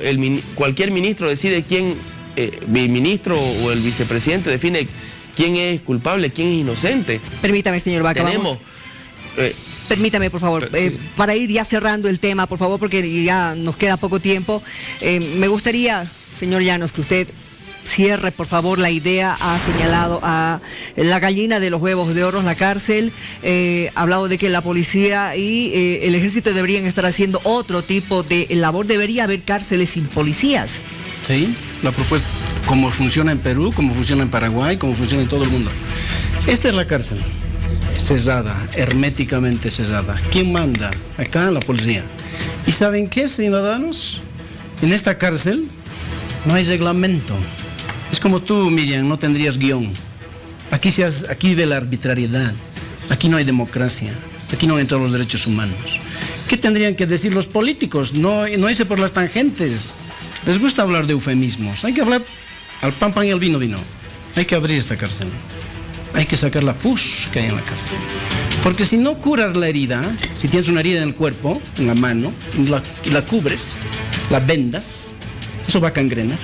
cualquier ministro decide quién, el ministro o el vicepresidente define quién es culpable, quién es inocente. Permítame, señor Vaca, tenemos... Permítame, por favor, sí. Para ir ya cerrando el tema, por favor, porque ya nos queda poco tiempo. Me gustaría, señor Llanos, que usted cierre, por favor, la idea. Ha señalado a la gallina de los huevos de oro, la cárcel. Ha hablado de que la policía y el ejército deberían estar haciendo otro tipo de labor. Debería haber cárceles sin policías. Sí, la propuesta, como funciona en Perú, como funciona en Paraguay, como funciona en todo el mundo. Esta es la cárcel. Cerrada, herméticamente cerrada. ¿Quién manda? Acá la policía. ¿Y saben qué, ciudadanos? En esta cárcel no hay reglamento. Es como tú, Miriam, no tendrías guión. Aquí vive la arbitrariedad. Aquí no hay democracia. Aquí no entran los derechos humanos. ¿Qué tendrían que decir los políticos? No irse por las tangentes. Les gusta hablar de eufemismos. Hay que hablar al pan, pan y al vino, vino. Hay que abrir esta cárcel. Hay que sacar la pus que hay en la cárcel. Porque si no curas la herida, si tienes una herida en el cuerpo, en la mano, y la cubres, la vendas, eso va a cangrenar.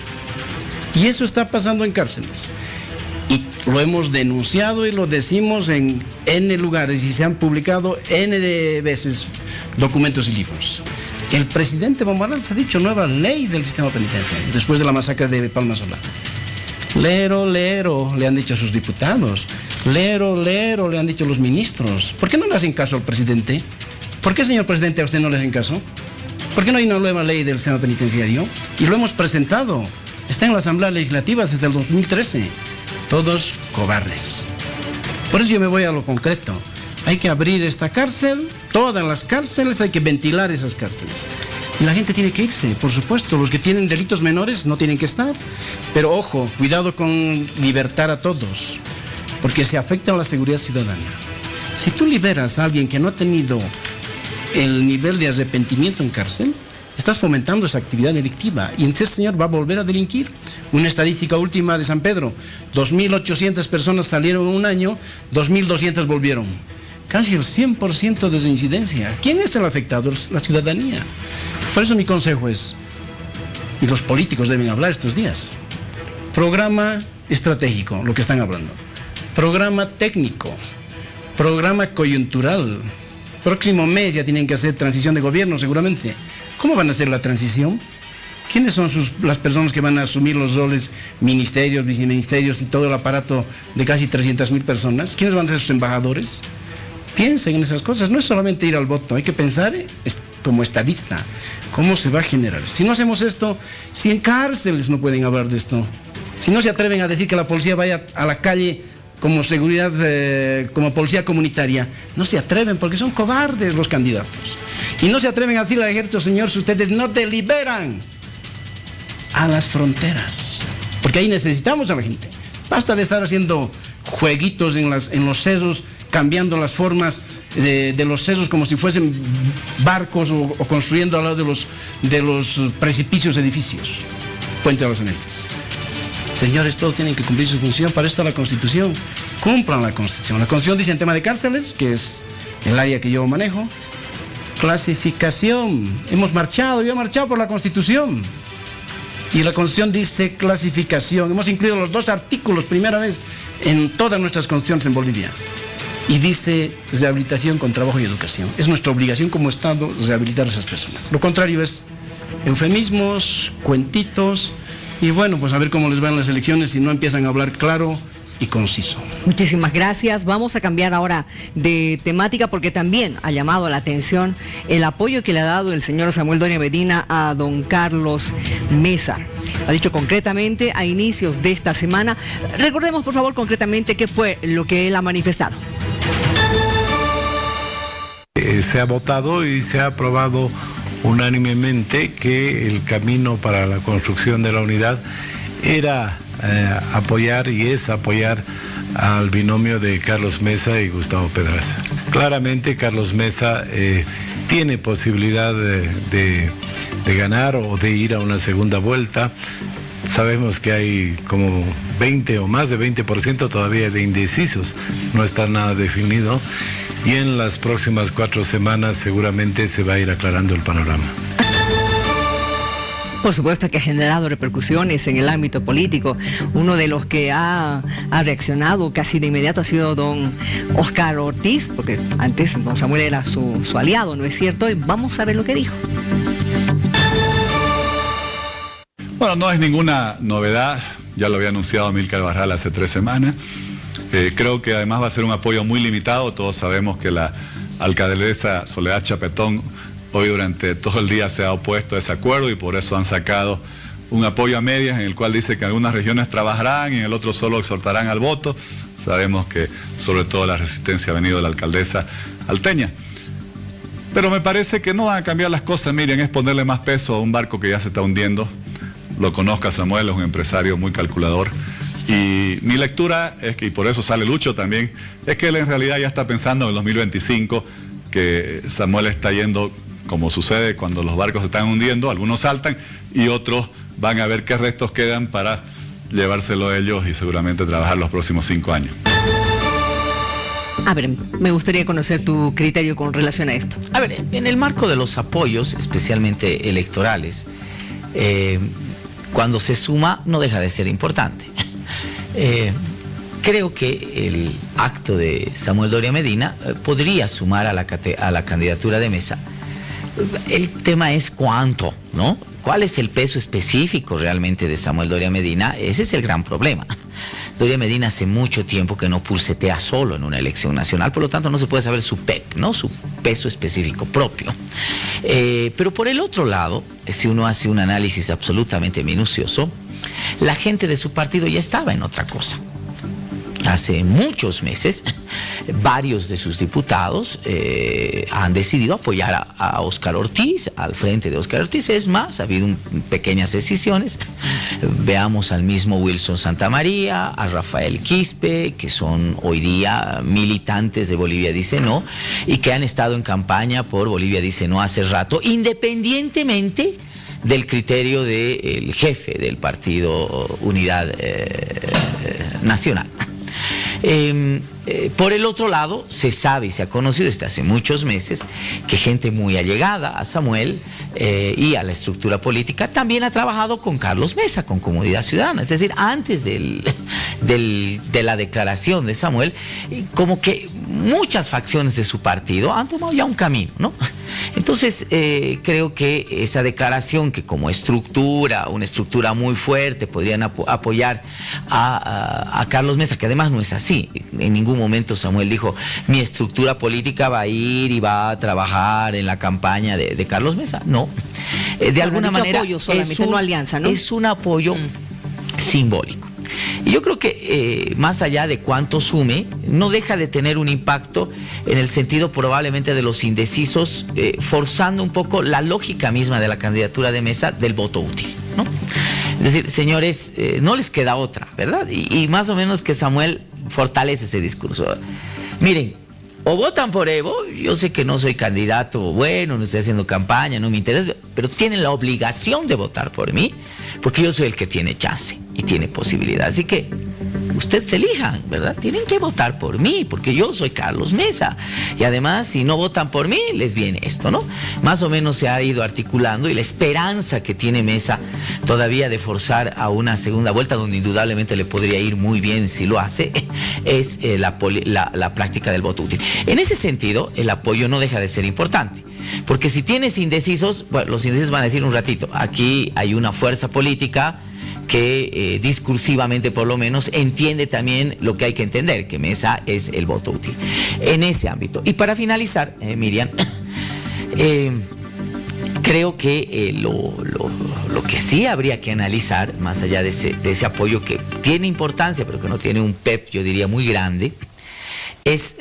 Y eso está pasando en cárceles. Y lo hemos denunciado y lo decimos en N lugares y se han publicado N de veces documentos y libros. El presidente Evo Morales ha dicho nueva ley del sistema penitenciario después de la masacre de Palma Solar. Lero, lero, le han dicho a sus diputados. Lero, lero, le han dicho los ministros. ¿Por qué no le hacen caso al presidente? ¿Por qué, señor presidente, a usted no le hacen caso? ¿Por qué no hay una nueva ley del sistema penitenciario? Y lo hemos presentado. Está en la Asamblea Legislativa desde el 2013. Todos cobardes. Por eso yo me voy a lo concreto. Hay que abrir esta cárcel, todas las cárceles, hay que ventilar esas cárceles. Y la gente tiene que irse, por supuesto. Los que tienen delitos menores no tienen que estar. Pero ojo, cuidado con libertar a todos, porque se afecta a la seguridad ciudadana. Si tú liberas a alguien que no ha tenido el nivel de arrepentimiento en cárcel, estás fomentando esa actividad delictiva y entonces el señor va a volver a delinquir. Una estadística última de San Pedro: 2.800 personas salieron en un año, 2.200 volvieron. Casi el 100% de reincidencia. ¿Quién es el afectado? La ciudadanía. Por eso mi consejo es, y los políticos deben hablar estos días, programa estratégico, lo que están hablando, programa técnico, programa coyuntural. Próximo mes ya tienen que hacer transición de gobierno seguramente. ¿Cómo van a hacer la transición? ¿Quiénes son las personas que van a asumir los roles, ministerios, viceministerios y todo el aparato de casi 300.000 personas? ¿Quiénes van a ser sus embajadores? Piensen en esas cosas, no es solamente ir al voto, hay que pensar como estadista, cómo se va a generar. Si no hacemos esto, si en cárceles no pueden hablar de esto, si no se atreven a decir que la policía vaya a la calle como seguridad, como policía comunitaria, no se atreven porque son cobardes los candidatos. Y no se atreven a decirle al ejército: señor, si ustedes no deliberan a las fronteras, porque ahí necesitamos a la gente. Basta de estar haciendo jueguitos en los sesos, cambiando las formas de los sesos como si fuesen barcos o construyendo al lado de los precipicios edificios. Puente de las Américas. Señores, todos tienen que cumplir su función. Para esto la Constitución. Cumplan la Constitución. La Constitución dice en tema de cárceles, que es el área que yo manejo, clasificación. Yo he marchado por la Constitución. Y la Constitución dice clasificación. Hemos incluido los 2 artículos, primera vez en todas nuestras constituciones en Bolivia. y dice rehabilitación con trabajo y educación. Es nuestra obligación como Estado rehabilitar a esas personas. Lo contrario es eufemismos, cuentitos, y bueno, pues a ver cómo les van las elecciones si no empiezan a hablar claro y conciso. Muchísimas gracias. Vamos a cambiar ahora de temática porque también ha llamado la atención el apoyo que le ha dado el señor Samuel Doria Medina a don Carlos Mesa. Ha dicho concretamente a inicios de esta semana. Recordemos por favor concretamente qué fue lo que él ha manifestado. Se ha votado y se ha aprobado unánimemente que el camino para la construcción de la unidad era apoyar y es apoyar al binomio de Carlos Mesa y Gustavo Pedraza. Claramente Carlos Mesa tiene posibilidad de ganar o de ir a una segunda vuelta. Sabemos que hay como 20 o más de 20% todavía de indecisos, no está nada definido y en las próximas 4 semanas seguramente se va a ir aclarando el panorama. Por supuesto que ha generado repercusiones en el ámbito político. Uno de los que ha reaccionado casi de inmediato ha sido don Oscar Ortiz, porque antes don Samuel era su aliado, ¿no es cierto? Y vamos a ver lo que dijo. Bueno, no es ninguna novedad, ya lo había anunciado Amílcar Barral hace 3 semanas. Creo que además va a ser un apoyo muy limitado. Todos sabemos que la alcaldesa Soledad Chapetón hoy durante todo el día se ha opuesto a ese acuerdo y por eso han sacado un apoyo a medias en el cual dice que algunas regiones trabajarán y en el otro solo exhortarán al voto. Sabemos que sobre todo la resistencia ha venido de la alcaldesa alteña. Pero me parece que no van a cambiar las cosas, miren, es ponerle más peso a un barco que ya se está hundiendo. Lo conozca Samuel, es un empresario muy calculador. Y mi lectura es que, y por eso sale Lucho también, es que él en realidad ya está pensando en el 2025, que Samuel está yendo como sucede cuando los barcos se están hundiendo, algunos saltan y otros van a ver qué restos quedan para llevárselo ellos y seguramente trabajar los próximos 5 años. A ver, me gustaría conocer tu criterio con relación a esto. A ver, en el marco de los apoyos, especialmente electorales, cuando se suma no deja de ser importante. Creo que el acto de Samuel Doria Medina podría sumar a la candidatura de Mesa. El tema es cuánto, ¿no? ¿Cuál es el peso específico realmente de Samuel Doria Medina? Ese es el gran problema. Doria Medina hace mucho tiempo que no pulsetea solo en una elección nacional, por lo tanto no se puede saber su PEP, ¿no? Su peso específico propio. Pero por el otro lado, si uno hace un análisis absolutamente minucioso, la gente de su partido ya estaba en otra cosa. Hace muchos meses, varios de sus diputados han decidido apoyar a Oscar Ortiz, al frente de Oscar Ortiz. Es más, ha habido pequeñas decisiones. Veamos al mismo Wilson Santamaría, a Rafael Quispe, que son hoy día militantes de Bolivia Dice No, y que han estado en campaña por Bolivia Dice No hace rato, independientemente del criterio del jefe del partido Unidad Nacional. Por el otro lado, se sabe y se ha conocido desde hace muchos meses que gente muy allegada a Samuel y a la estructura política también ha trabajado con Carlos Mesa, con Comunidad Ciudadana. Es decir, antes de la declaración de Samuel, como que muchas facciones de su partido han tomado ya un camino, ¿no? Entonces, creo que esa declaración que como estructura, una estructura muy fuerte, podrían apoyar a Carlos Mesa, que además no es así. En ningún momento Samuel dijo, mi estructura política va a ir y va a trabajar en la campaña de Carlos Mesa. No. De alguna manera apoyo solamente, no alianza, ¿no? Es un apoyo simbólico. Y yo creo que más allá de cuánto sume, no deja de tener un impacto en el sentido probablemente de los indecisos, forzando un poco la lógica misma de la candidatura de Mesa del voto útil, ¿no? Es decir, señores, no les queda otra, ¿verdad? Y más o menos que Samuel fortalece ese discurso. Miren, o votan por Evo, yo sé que no soy candidato bueno, no estoy haciendo campaña, no me interesa, pero tienen la obligación de votar por mí, porque yo soy el que tiene chance y tiene posibilidad. Así que ustedes elijan, ¿verdad? Tienen que votar por mí, porque yo soy Carlos Mesa. Y además, si no votan por mí, les viene esto, ¿no? Más o menos se ha ido articulando, y la esperanza que tiene Mesa todavía de forzar a una segunda vuelta, donde indudablemente le podría ir muy bien si lo hace, es la práctica del voto útil. En ese sentido, el apoyo no deja de ser importante. Porque si tienes indecisos, bueno, los indecisos van a decir un ratito, aquí hay una fuerza política que discursivamente por lo menos entiende también lo que hay que entender, que Mesa es el voto útil en ese ámbito. Y para finalizar, Miriam, creo que lo que sí habría que analizar, más allá de ese apoyo que tiene importancia, pero que no tiene un PEP, yo diría, muy grande, es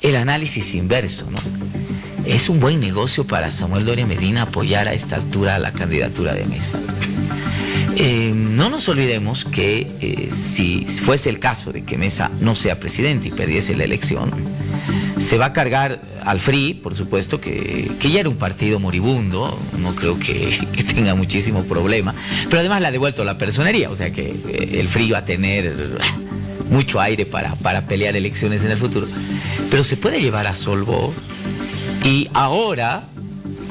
el análisis inverso, ¿no? Es un buen negocio para Samuel Doria Medina apoyar a esta altura la candidatura de Mesa. No nos olvidemos que si fuese el caso de que Mesa no sea presidente y perdiese la elección, se va a cargar al FRI, por supuesto, que ya era un partido moribundo, no creo que tenga muchísimo problema, pero además le ha devuelto la personería, o sea que el FRI va a tener mucho aire para pelear elecciones en el futuro. Pero se puede llevar a Solvo, y ahora,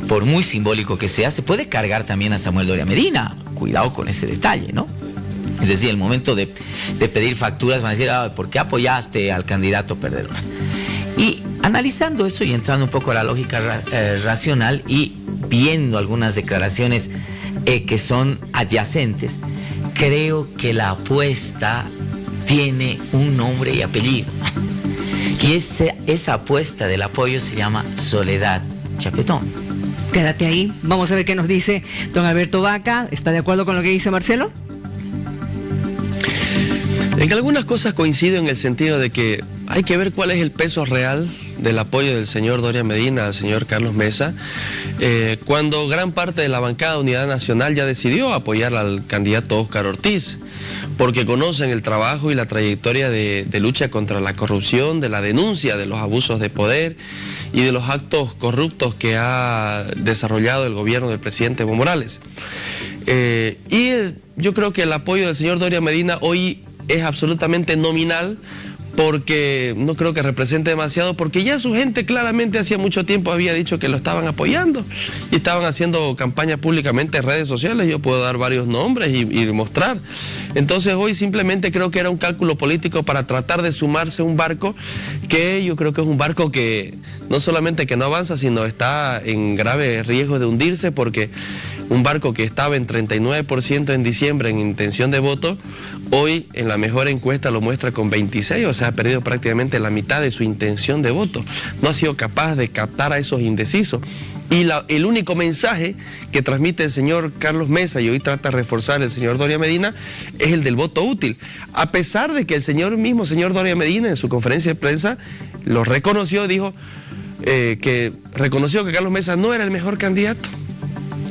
por muy simbólico que sea, se puede cargar también a Samuel Doria Medina. Cuidado con ese detalle, ¿no? Es decir, el momento de pedir facturas van a decir, ¿por qué apoyaste al candidato perdedor? Y analizando eso y entrando un poco a la lógica racional y viendo algunas declaraciones que son adyacentes, creo que la apuesta tiene un nombre y apellido. Y esa apuesta del apoyo se llama Soledad Chapetón. Quédate ahí, vamos a ver qué nos dice don Alberto Vaca. ¿Está de acuerdo con lo que dice Marcelo? En algunas cosas coincido en el sentido de que hay que ver cuál es el peso real del apoyo del señor Doria Medina al señor Carlos Mesa, cuando gran parte de la bancada de Unidad Nacional ya decidió apoyar al candidato Óscar Ortiz, porque conocen el trabajo y la trayectoria de lucha contra la corrupción, de la denuncia de los abusos de poder y de los actos corruptos que ha desarrollado el gobierno del presidente Evo Morales. Yo creo que el apoyo del señor Doria Medina hoy es absolutamente nominal, porque no creo que represente demasiado, porque ya su gente claramente hacía mucho tiempo había dicho que lo estaban apoyando y estaban haciendo campaña públicamente en redes sociales. Yo puedo dar varios nombres y demostrar. Entonces hoy simplemente creo que era un cálculo político para tratar de sumarse a un barco que yo creo que es un barco que no solamente que no avanza, sino está en grave riesgo de hundirse, porque un barco que estaba en 39% en diciembre en intención de voto, hoy en la mejor encuesta lo muestra con 26%, o sea, ha perdido prácticamente la mitad de su intención de voto. No ha sido capaz de captar a esos indecisos. Y el único mensaje que transmite el señor Carlos Mesa, y hoy trata de reforzar el señor Doria Medina, es el del voto útil. A pesar de que el señor Doria Medina en su conferencia de prensa lo reconoció, dijo que reconoció que Carlos Mesa no era el mejor candidato.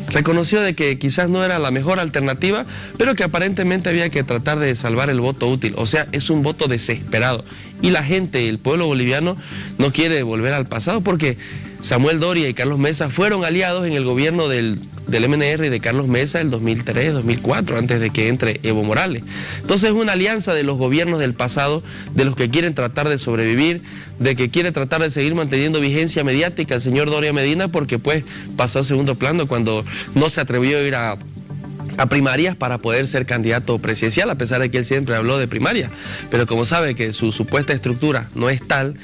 Reconoció de que quizás no era la mejor alternativa, pero que aparentemente había que tratar de salvar el voto útil. O sea, es un voto desesperado. Y la gente, el pueblo boliviano, no quiere volver al pasado, porque Samuel Doria y Carlos Mesa fueron aliados en el gobierno del MNR y de Carlos Mesa el 2003, 2004, antes de que entre Evo Morales. Entonces es una alianza de los gobiernos del pasado, de los que quieren tratar de sobrevivir, de que quiere tratar de seguir manteniendo vigencia mediática el señor Doria Medina, porque pues pasó a segundo plano cuando no se atrevió a ir a primarias para poder ser candidato presidencial, a pesar de que él siempre habló de primaria. Pero como sabe que su supuesta estructura no es tal,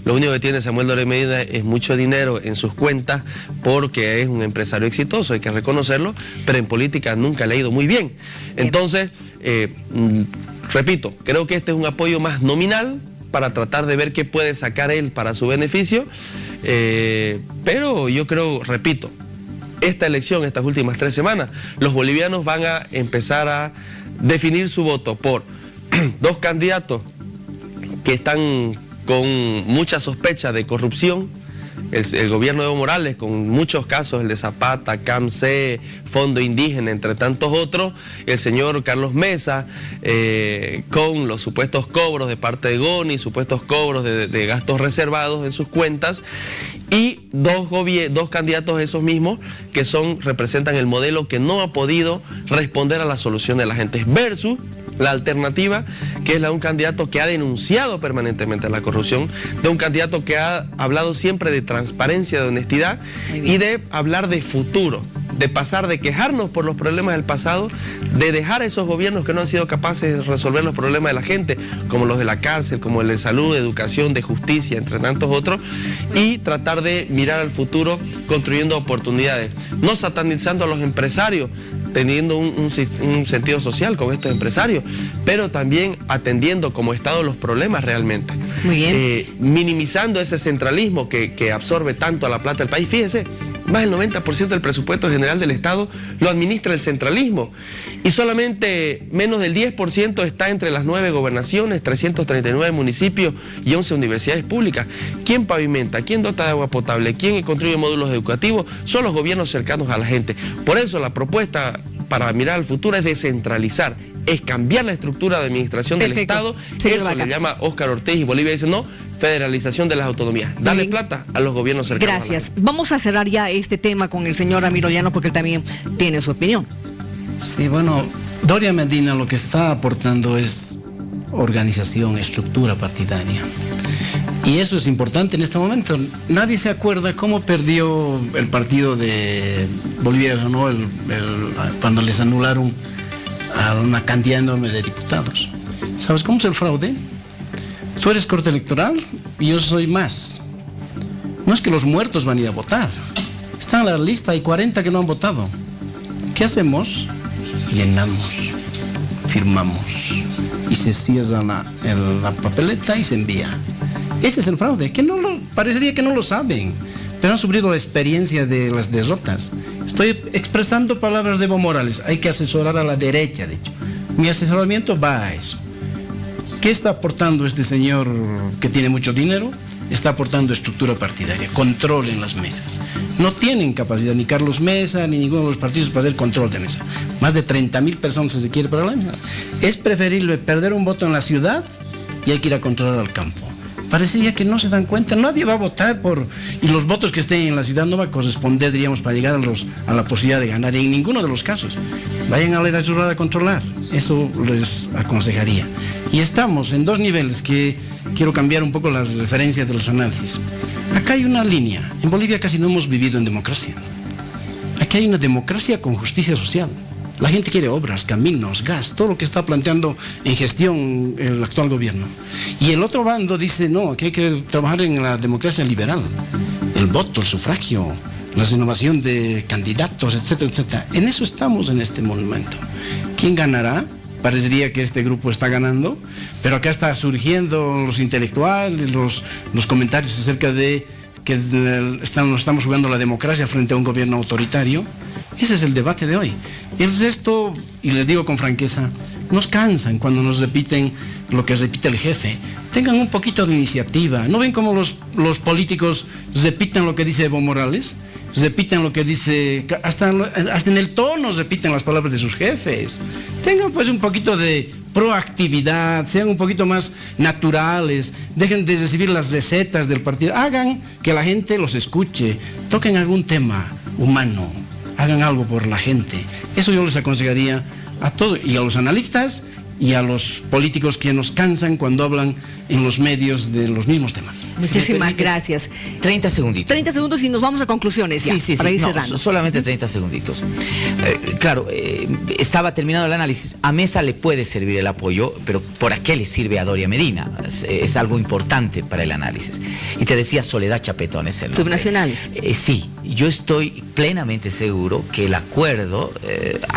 lo único que tiene Samuel Doria Medina es mucho dinero en sus cuentas, porque es un empresario exitoso, hay que reconocerlo, pero en política nunca le ha ido muy bien. Entonces, repito, creo que este es un apoyo más nominal para tratar de ver qué puede sacar él para su beneficio, pero yo creo, repito, esta elección, estas últimas 3 semanas, los bolivianos van a empezar a definir su voto por 2 candidatos que están con mucha sospecha de corrupción. El gobierno de Evo Morales, con muchos casos, el de Zapata, CAMC, Fondo Indígena, entre tantos otros, el señor Carlos Mesa, con los supuestos cobros de parte de GONI, supuestos cobros de gastos reservados en sus cuentas, y 2 candidatos esos mismos que representan el modelo que no ha podido responder a la solución de la gente, versus La alternativa, que es la de un candidato que ha denunciado permanentemente la corrupción, de un candidato que ha hablado siempre de transparencia, de honestidad y de hablar de futuro, de pasar de quejarnos por los problemas del pasado, de dejar a esos gobiernos que no han sido capaces de resolver los problemas de la gente, como los de la cárcel, como el de salud, de educación, de justicia, entre tantos otros, y tratar de mirar al futuro construyendo oportunidades, no satanizando a los empresarios, teniendo un sentido social con estos empresarios, pero también atendiendo como Estado los problemas realmente. Muy bien. Minimizando ese centralismo que absorbe tanto a la plata del país. Fíjese, más del 90% del presupuesto general del Estado lo administra el centralismo y solamente menos del 10% está entre las 9 gobernaciones, 339 municipios y 11 universidades públicas. ¿Quién pavimenta? ¿Quién dota de agua potable? ¿Quién construye módulos educativos? Son los gobiernos cercanos a la gente. Por eso la propuesta para mirar al futuro es descentralizar, es cambiar la estructura de administración del Estado. Eso le llama Óscar Ortiz y Bolivia dice no, federalización de las autonomías. Darle plata a los gobiernos cercanos. Gracias. Vamos a cerrar ya este tema con el señor Ramiro Llanos porque él también tiene su opinión. Sí, bueno, Doria Medina lo que está aportando es organización, estructura partidaria. Y eso es importante en este momento. Nadie se acuerda cómo perdió el partido de Bolivia, ¿no? Cuando les anularon a una cantidad enorme de diputados. ¿Sabes cómo es el fraude? Tú eres corte electoral y yo soy más. No es que los muertos van a ir a votar. Están en la lista, hay 40 que no han votado. ¿Qué hacemos? Llenamos, firmamos y se cierra la papeleta y se envía. Ese es el fraude, que parecería que no lo saben, pero han sufrido la experiencia de las derrotas. Estoy expresando palabras de Evo Morales, hay que asesorar a la derecha, de hecho. Mi asesoramiento va a eso. ¿Qué está aportando este señor que tiene mucho dinero? Está aportando estructura partidaria, control en las mesas. No tienen capacidad ni Carlos Mesa ni ninguno de los partidos para hacer control de mesa. Más de 30.000 personas se quiere para la mesa. Es preferible perder un voto en la ciudad y hay que ir a controlar al campo. Parecería que no se dan cuenta, nadie va a votar y los votos que estén en la ciudad no va a corresponder, diríamos, para llegar a la posibilidad de ganar en ninguno de los casos. Vayan a la ciudad a controlar, eso les aconsejaría. Y estamos en dos niveles que quiero cambiar un poco las referencias de los análisis. Acá hay una línea, en Bolivia casi no hemos vivido en democracia. Aquí hay una democracia con justicia social. La gente quiere obras, caminos, gas, todo lo que está planteando en gestión el actual gobierno. Y el otro bando dice, no, que hay que trabajar en la democracia liberal. El voto, el sufragio, la renovación de candidatos, etcétera, etcétera. En eso estamos en este momento. ¿Quién ganará? Parecería que este grupo está ganando, pero acá está surgiendo los intelectuales, los comentarios acerca de que nos estamos jugando la democracia frente a un gobierno autoritario. Ese es el debate de hoy. El resto, y les digo con franqueza, nos cansan cuando nos repiten lo que repite el jefe. Tengan un poquito de iniciativa. ¿No ven cómo los políticos repiten lo que dice Evo Morales? Repiten lo que dice, hasta en el tono repiten las palabras de sus jefes. Tengan pues un poquito de proactividad, sean un poquito más naturales, dejen de recibir las recetas del partido, hagan que la gente los escuche, toquen algún tema humano, hagan algo por la gente. Eso yo les aconsejaría a todos, y a los analistas y a los políticos que nos cansan cuando hablan en los medios de los mismos temas. Muchísimas gracias. 30 segunditos. 30 segundos y nos vamos a conclusiones ya, sí, para ir cerrando. Solamente 30 segunditos. Claro, estaba terminando el análisis. A Mesa le puede servir el apoyo, pero ¿por qué le sirve a Doria Medina? Es algo importante para el análisis. Y te decía Soledad Chapetón es el nombre. Subnacionales. Sí, yo estoy plenamente seguro que el acuerdo,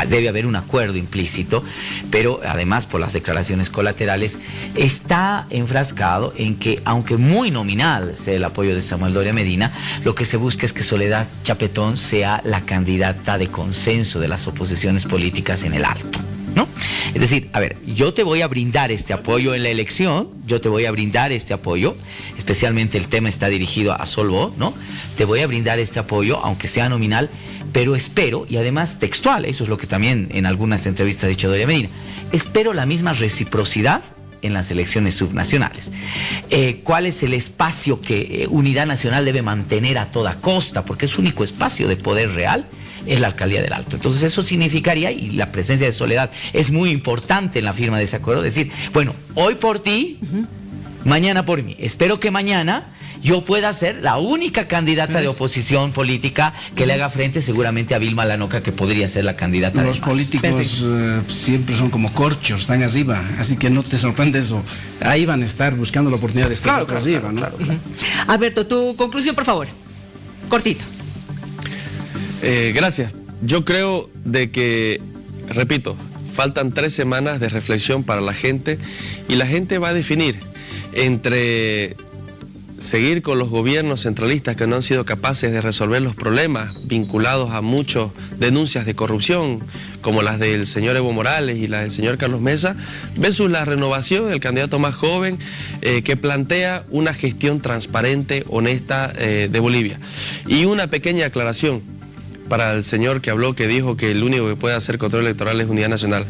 debe haber un acuerdo implícito, pero además por las declaraciones colaterales, está enfrascado en que, aunque muy nominal sea el apoyo de Samuel Doria Medina, lo que se busca es que Soledad Chapetón sea la candidata de consenso de las oposiciones políticas en el Alto, ¿no? Es decir, a ver, yo te voy a brindar este apoyo en la elección, yo te voy a brindar este apoyo, especialmente el tema está dirigido a Solvo, ¿no? Te voy a brindar este apoyo, aunque sea nominal, pero espero, y además textual, eso es lo que también en algunas entrevistas ha dicho Doria Medina, espero la misma reciprocidad en las elecciones subnacionales. ¿Cuál es el espacio que Unidad Nacional debe mantener a toda costa? Porque es su único espacio de poder real es la alcaldía del Alto. Entonces eso significaría, y la presencia de Soledad es muy importante en la firma de ese acuerdo, decir, bueno, hoy por ti, mañana por mí. Espero que mañana yo pueda ser la única candidata de oposición política que le haga frente seguramente a Vilma Lanoca, que podría ser la candidata de Los políticos siempre son como corchos, están arriba, así que no te sorprende eso. Ahí van a estar buscando la oportunidad de estar arriba, ¿no? Alberto, tu conclusión, por favor. Cortito. Gracias. Yo creo de que, repito, faltan 3 semanas de reflexión para la gente y la gente va a definir entre seguir con los gobiernos centralistas que no han sido capaces de resolver los problemas vinculados a muchas denuncias de corrupción, como las del señor Evo Morales y las del señor Carlos Mesa, versus la renovación del candidato más joven que plantea una gestión transparente, honesta de Bolivia. Y una pequeña aclaración para el señor que habló, que dijo que el único que puede hacer control electoral es Unidad Nacional.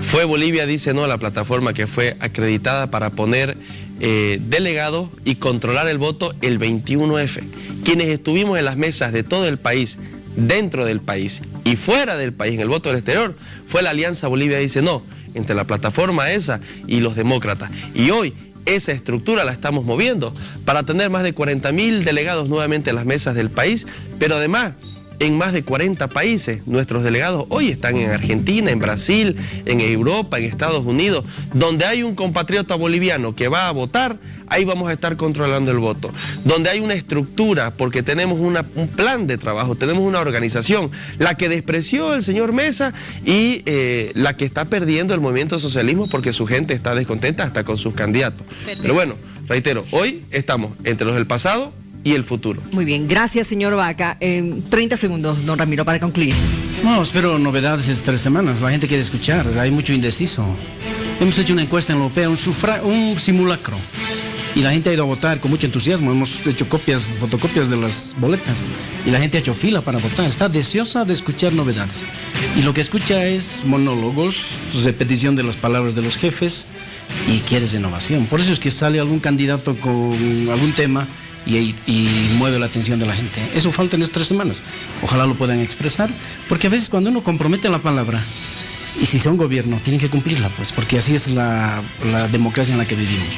Fue Bolivia, dice no, la plataforma que fue acreditada para poner delegados y controlar el voto el 21F. Quienes estuvimos en las mesas de todo el país, dentro del país y fuera del país, en el voto del exterior, fue la Alianza Bolivia dice no, entre la plataforma esa y los demócratas. Y hoy esa estructura la estamos moviendo para tener más de 40.000 delegados nuevamente en las mesas del país, pero además en más de 40 países. Nuestros delegados hoy están en Argentina, en Brasil, en Europa, en Estados Unidos. Donde hay un compatriota boliviano que va a votar, ahí vamos a estar controlando el voto. Donde hay una estructura, porque tenemos un plan de trabajo, tenemos una organización, la que despreció el señor Mesa y la que está perdiendo el movimiento socialismo porque su gente está descontenta hasta con sus candidatos. Perfecto. Pero bueno, reitero, hoy estamos entre los del pasado y el futuro. Muy bien, gracias señor Vaca. 30 segundos, don Ramiro, para concluir. No, espero novedades estas 3 semanas. La gente quiere escuchar, hay mucho indeciso. Hemos hecho una encuesta en la europea, un simulacro. Y la gente ha ido a votar con mucho entusiasmo. Hemos hecho fotocopias de las boletas. Y la gente ha hecho fila para votar. Está deseosa de escuchar novedades. Y lo que escucha es monólogos, repetición de las palabras de los jefes, y quiere renovación. Por eso es que sale algún candidato con algún tema y mueve la atención de la gente. Eso falta en estas 3 semanas. Ojalá lo puedan expresar, porque a veces cuando uno compromete la palabra, y si son gobierno, tienen que cumplirla, pues, porque así es la democracia en la que vivimos.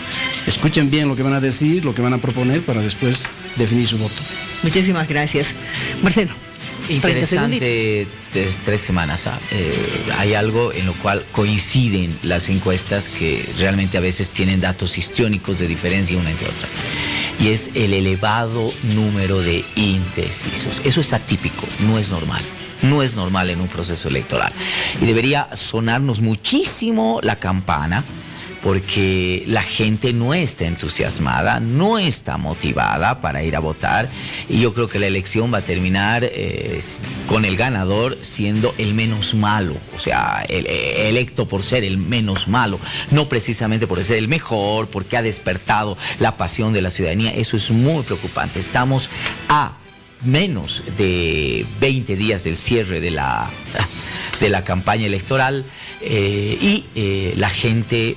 Escuchen bien lo que van a decir, lo que van a proponer, para después definir su voto. Muchísimas gracias. Marcelo. Interesante, 3 semanas. Hay algo en lo cual coinciden las encuestas que realmente a veces tienen datos histriónicos de diferencia una entre otra. Y es el elevado número de indecisos. Eso es atípico, no es normal. No es normal en un proceso electoral. Y debería sonarnos muchísimo la campana, porque la gente no está entusiasmada, no está motivada para ir a votar, y yo creo que la elección va a terminar con el ganador siendo el menos malo, o sea, electo por ser el menos malo, no precisamente por ser el mejor, porque ha despertado la pasión de la ciudadanía. Eso es muy preocupante. Estamos a menos de 20 días del cierre de la campaña electoral y la gente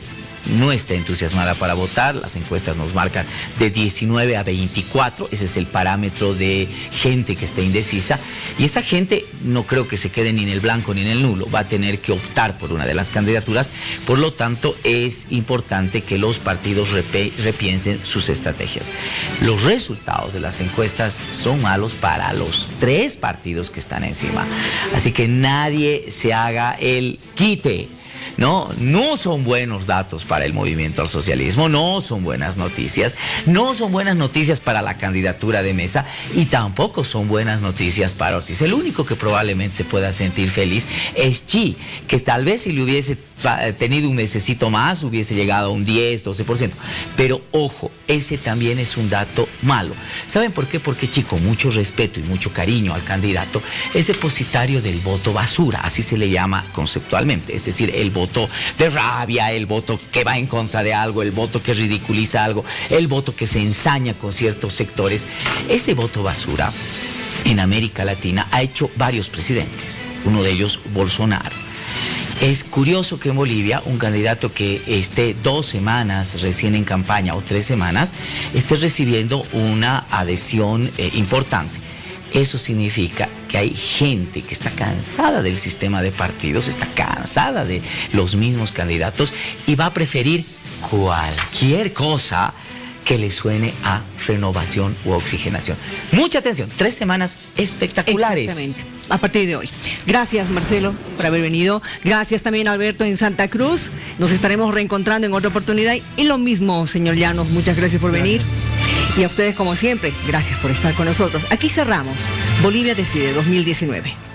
no está entusiasmada para votar. Las encuestas nos marcan de 19 a 24, ese es el parámetro de gente que está indecisa, y esa gente no creo que se quede ni en el blanco ni en el nulo, va a tener que optar por una de las candidaturas. Por lo tanto, es importante que los partidos repiensen sus estrategias. Los resultados de las encuestas son malos para los 3 partidos que están encima, así que nadie se haga el quite. No son buenos datos para el movimiento al socialismo, no son buenas noticias, no son buenas noticias para la candidatura de Mesa, y tampoco son buenas noticias para Ortiz. El único que probablemente se pueda sentir feliz es Chi, que tal vez si le hubiese tenido un mesecito más hubiese llegado a un 10, 12%. Pero ojo, ese también es un dato malo. ¿Saben por qué? Porque Chi, con mucho respeto y mucho cariño al candidato, es depositario del voto basura, así se le llama conceptualmente, es decir, el voto de rabia, el voto que va en contra de algo, el voto que ridiculiza algo, el voto que se ensaña con ciertos sectores. Ese voto basura en América Latina ha hecho varios presidentes, uno de ellos Bolsonaro. Es curioso que en Bolivia un candidato que esté 2 semanas recién en campaña o 3 semanas esté recibiendo una adhesión importante. Eso significa que hay gente que está cansada del sistema de partidos, está cansada de los mismos candidatos y va a preferir cualquier cosa que le suene a renovación u oxigenación. Mucha atención, 3 semanas espectaculares. Exactamente, a partir de hoy. Gracias, Marcelo, por haber venido. Gracias también, Alberto, en Santa Cruz. Nos estaremos reencontrando en otra oportunidad. Y lo mismo, señor Llanos, muchas gracias por venir. Y a ustedes, como siempre, gracias por estar con nosotros. Aquí cerramos Bolivia Decide 2019.